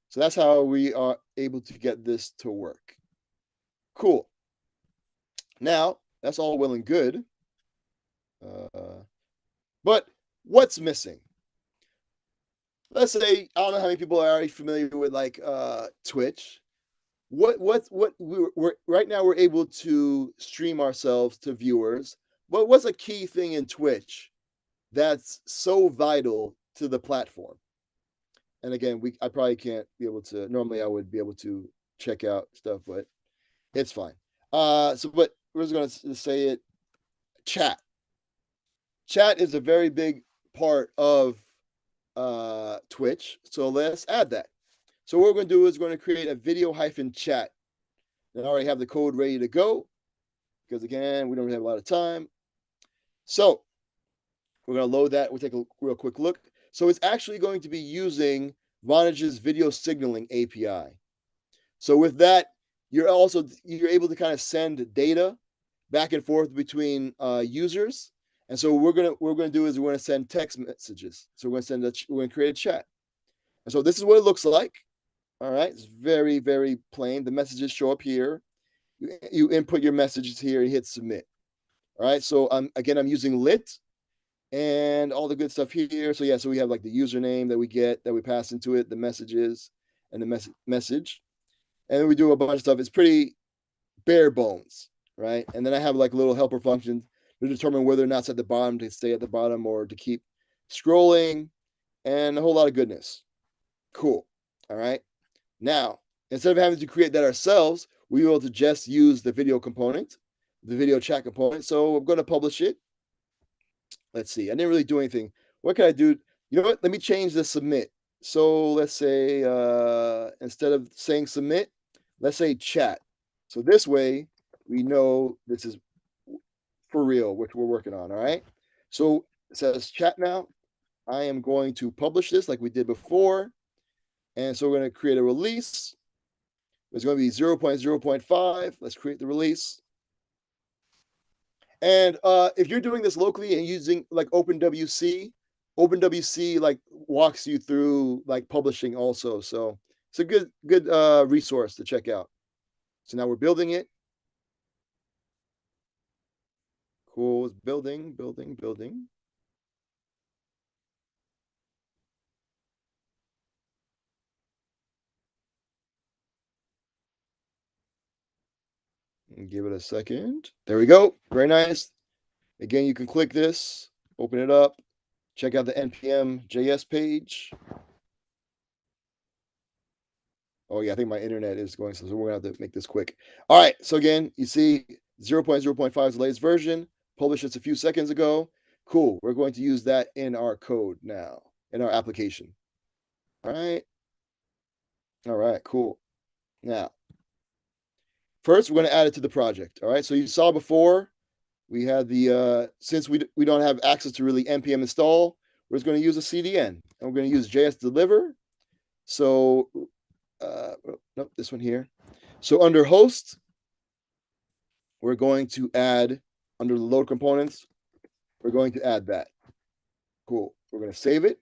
So that's how we are able to get this to work. Cool. Now, that's all well and good. But what's missing? let's say I don't know how many people are already familiar with like Twitch. What we're right now we're able to stream ourselves to viewers. What's a key thing in Twitch that's so vital to the platform? And again, I probably can't be able to. Normally, I would be able to check out stuff, but it's fine. But we're just gonna say it. Chat. Chat is a very big part of Twitch, so let's add that. So what we're going to do is we're going to create a video hyphen chat. And I already have the code ready to go because again, we don't have a lot of time. So we're going to load that. We'll take a real quick look. So it's actually going to be using Vonage's video signaling API. So with that, you're able to kind of send data back and forth between users. And so what we're gonna do is we're gonna send text messages. So we're gonna create a chat. And so this is what it looks like. All right, it's very, very plain. The messages show up here. You input your messages here and hit submit. All right, so I'm using lit and all the good stuff here. So yeah, so we have like the username that we pass into it, the messages and the message. And then we do a bunch of stuff. It's pretty bare bones, right? And then I have like a little helper function to determine whether or not it's at the bottom to stay at the bottom or to keep scrolling and a whole lot of goodness. Cool. All right. Now, instead of having to create that ourselves, we will to just use the video component, the video chat component. So I'm going to publish it. Let's see. I didn't really do anything. What can I do? You know what? Let me change the submit. So let's say instead of saying submit, let's say chat. So this way we know this is for real, which we're working on. All right. So it says chat now. I am going to publish this like we did before. And so we're going to create a release. It's going to be 0.0.5. Let's create the release. And if you're doing this locally and using like OpenWC like walks you through like publishing also. So it's a good resource to check out. So now we're building it. Cool. It's building. And give it a second. There we go. Very nice. Again, you can click this, open it up, check out the npm JS page. Oh yeah, I think my internet is going, so we're gonna have to make this quick. All right, so again, you see 0.0.5 is the latest version, published just a few seconds ago. Cool, we're going to use that in our code now, in our application. All right, cool. Now, first we're gonna add it to the project. All right, so you saw before, we had the, since we don't have access to really npm install, we're just gonna use a CDN, and we're gonna use JS deliver. So nope, this one here. So under host, we're going to add under the load components, we're going to add that. Cool. We're going to save it.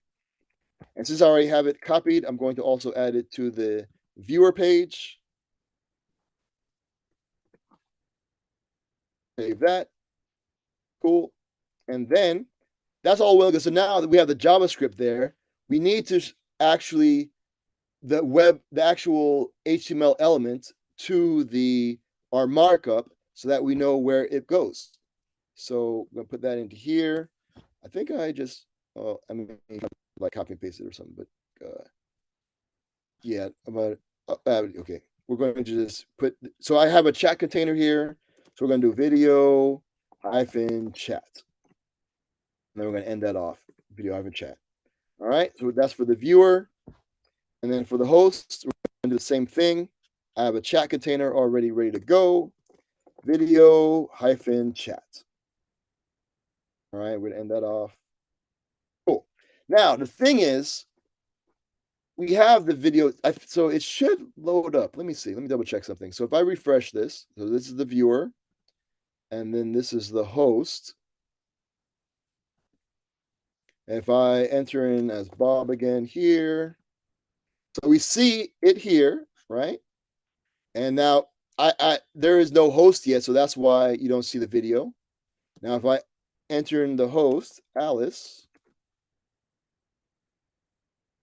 And since I already have it copied, I'm going to also add it to the viewer page. Save that. Cool. And then that's all well good. So now that we have the JavaScript there, we need to actually the actual HTML element to our markup so that we know where it goes. So I'm gonna put that into here. I think I just like copy and paste it or something, but yeah, okay. We're going to just put, so I have a chat container here. So we're going to do video hyphen chat. And then we're going to end that off, video hyphen chat. All right, so that's for the viewer. And then for the host, we're going to do the same thing. I have a chat container already ready to go. Video hyphen chat. All right, we're going to end that off. Cool. Now, the thing is, we have the video, so it should load up. Let me see. Let me double check something. So if I refresh this, so this is the viewer, and then this is the host. And if I enter in as Bob again here, so we see it here, right? And now there is no host yet, so that's why you don't see the video. Now if I enter in the host, Alice,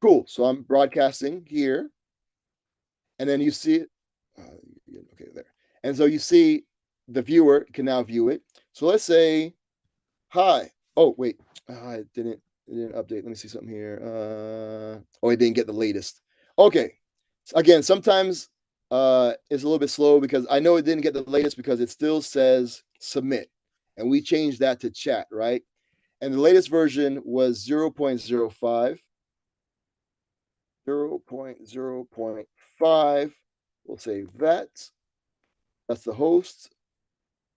Cool. So I'm broadcasting here, and then you see it. Okay, there. And so you see the viewer can now view it. So let's say, hi. Oh, wait. It didn't update. Let me see something here. Oh, it didn't get the latest. Okay. Again, sometimes it's a little bit slow because I know it didn't get the latest because it still says submit. And we changed that to chat, right? And the latest version was 0.05. 0.0.5. We'll save that. That's the host.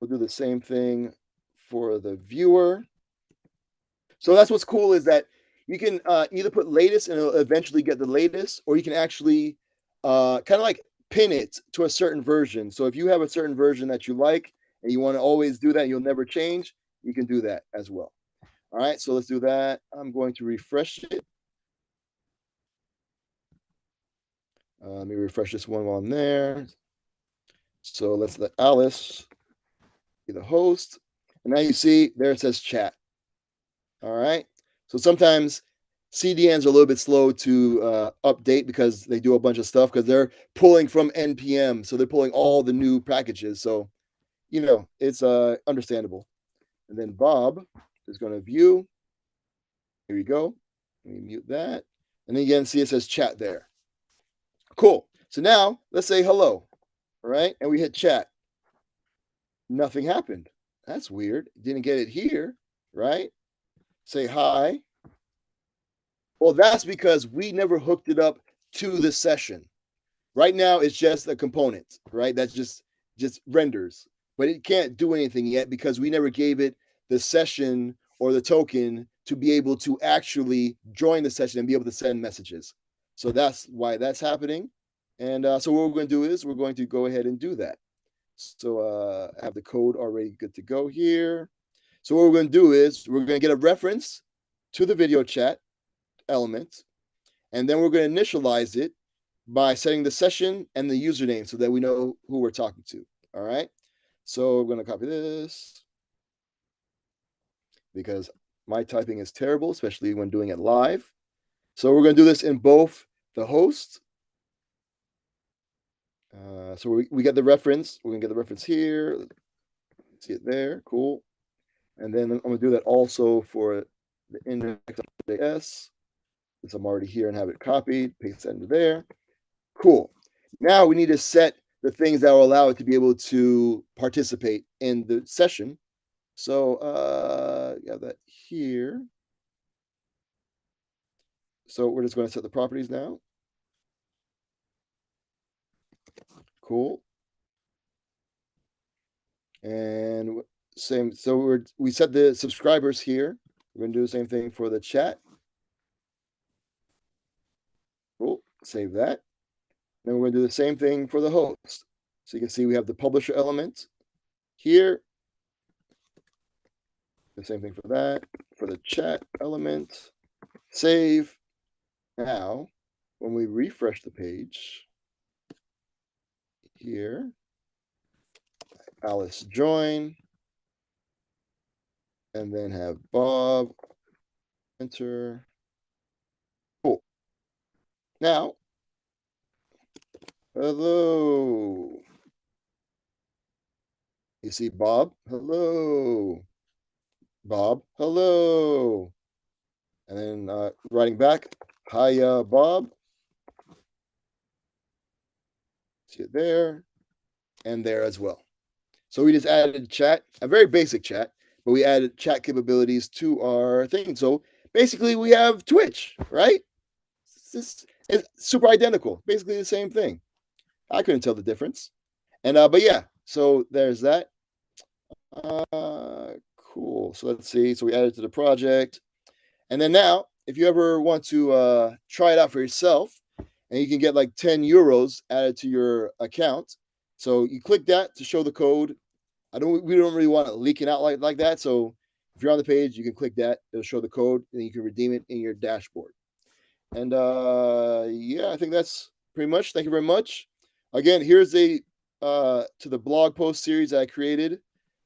We'll do the same thing for the viewer. So that's what's cool is that you can either put latest and it'll eventually get the latest, or you can actually kind of like pin it to a certain version. So if you have a certain version that you like and you want to always do that, and you'll never change, you can do that as well. All right, so let's do that. I'm going to refresh it. Let me refresh this one while I'm there. So let's let Alice be the host. And now you see there it says chat. All right. So sometimes CDNs are a little bit slow to update because they do a bunch of stuff because they're pulling from NPM. So they're pulling all the new packages. So, it's understandable. And then Bob is going to view. Here we go. Let me mute that. And then again, see it says chat there. Cool. So now let's say hello. All right. And we hit chat. Nothing happened. That's weird. Didn't get it here. Right. Say hi. Well, that's because we never hooked it up to the session. Right now, it's just a component, right? That's just renders, but it can't do anything yet because we never gave it the session or the token to be able to actually join the session and be able to send messages. So that's why that's happening. And so what we're going to do is we're going to go ahead and do that. So I have the code already good to go here. So what we're going to do is we're going to get a reference to the video chat element, and then we're going to initialize it by setting the session and the username so that we know who we're talking to. All right. So we're going to copy this because my typing is terrible, especially when doing it live. So we're going to do this in both the host. So we get the reference. We're going to get the reference here. See it there. Cool. And then I'm going to do that also for the index.js. Since I'm already here and have it copied, paste that into there. Cool. Now we need to set the things that will allow it to be able to participate in the session. So you have that here. So we're just going to set the properties now. Cool. And same. So we set the subscribers here. We're going to do the same thing for the chat. Cool. Save that. Then we're going to do the same thing for the host. So you can see we have the publisher element here. The same thing for that. For the chat element. Save. Now, when we refresh the page here, Alice join, and then have Bob enter. Cool. Now, hello. You see Bob? Hello. Bob, hello. And then writing back, hi, Bob. See it there and there as well. So we just added chat, a very basic chat, but we added chat capabilities to our thing. So basically we have Twitch, right? It's super identical, basically the same thing. I couldn't tell the difference. And but yeah, so there's that. Cool. So let's see. So we added to the project. And then now, if you ever want to try it out for yourself, and you can get like 10 euros added to your account. So you click that to show the code. We don't really want it leaking out like that. So if you're on the page, you can click that. It'll show the code, and you can redeem it in your dashboard. And yeah, I think that's pretty much. Thank you very much. Again, here's a to the blog post series that I created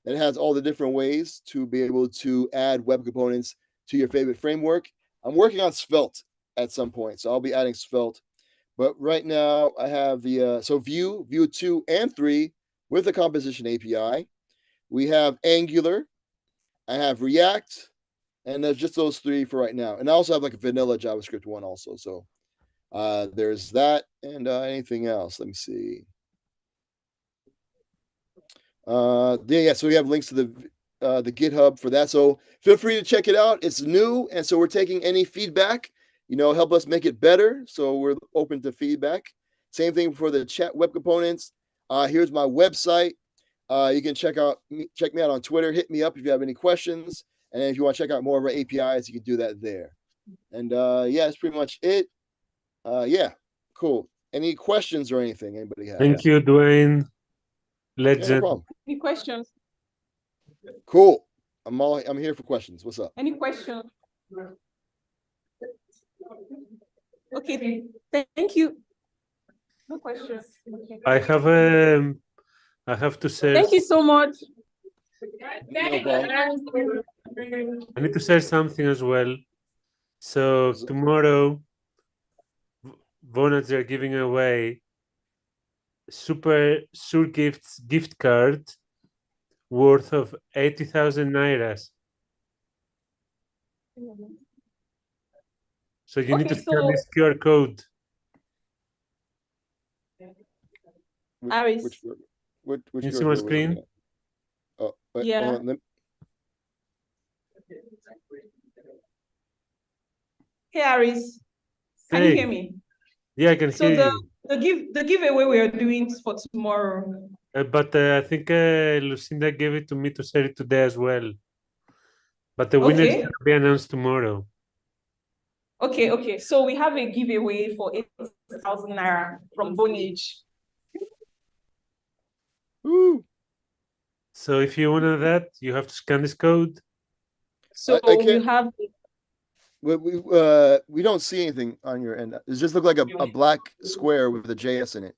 that has all the different ways to be able to add web components to your favorite framework. I'm working on Svelte at some point. So I'll be adding Svelte. But right now I have the so Vue 2 and 3 with the composition API. We have Angular. I have React, and there's just those 3 for right now. And I also have like a vanilla JavaScript one also. So there's that, and anything else. Let me see. Yeah, so we have links to the GitHub for that. So feel free to check it out. It's new, and so we're taking any feedback. Help us make it better. So we're open to feedback. Same thing for the chat web components. Here's my website. You can check me out on Twitter. Hit me up if you have any questions. And if you want to check out more of our APIs, you can do that there. And yeah, that's pretty much it. Yeah, cool. Any questions or anything anybody has? Thank you, Dwayne. Legend. Yeah, no problem. Any questions? Cool. I'm here for questions. What's up? Any questions? Okay, thank you. No questions. I have to share. Thank you so much. No problem. I need to share something as well. So tomorrow, Vonage are giving away Super Gifts gift card worth of 80,000 nairas. So you need to scan this QR code. Aris. Which Can you see my screen? Oh, wait, yeah. Hold on. Hey, Aris. Can you hear me? Yeah, I can hear you. The giveaway we are doing for tomorrow. But I think Lucinda gave it to me to share it today as well. But the winner is going to be announced tomorrow. Okay. So we have a giveaway for 80,000 naira from Vonage. Woo. So if you want that, you have to scan this code. So we have. We don't see anything on your end. It just look like a black square with a JS in it.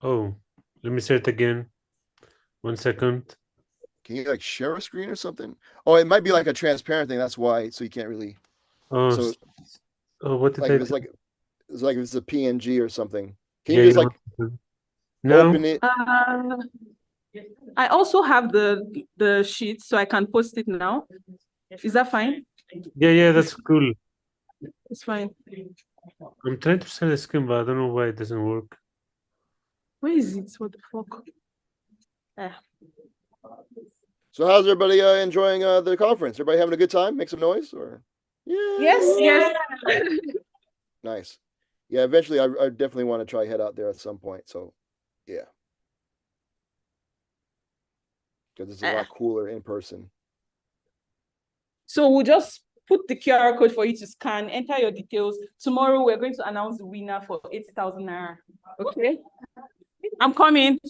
Oh, let me say it again. 1 second. Can you like share a screen or something? Oh, it might be like a transparent thing. That's why. So you can't really. Oh, so what did I do? It's like if it's a PNG or something. Can you just like open it? I also have the sheet, so I can post it now. Is that fine? Yeah, that's cool. It's fine. I'm trying to share the screen, but I don't know why it doesn't work. Where is it? What the fuck? So how's everybody enjoying the conference? Everybody having a good time? Make some noise, or? Yeah. Yes. Nice. Yeah, eventually I definitely want to try head out there at some point. So, yeah. Because it's a lot cooler in person. So we'll just put the QR code for you to scan, enter your details. Tomorrow we're going to announce the winner for 80,000 naira. Okay? I'm coming.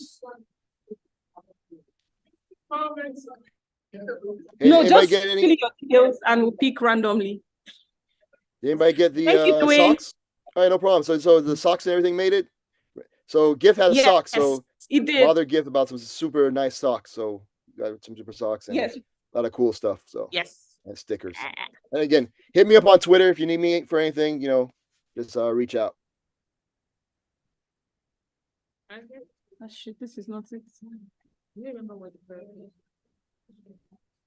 No, just fill your details and we'll pick randomly. Did anybody get the socks? All right, no problem. So the socks and everything made it? So GIF has socks, so it did. bother GIF about some super nice socks. So got some super socks and a lot of cool stuff. So and stickers. And again, hit me up on Twitter if you need me for anything, just reach out. Oh shit, this is not it.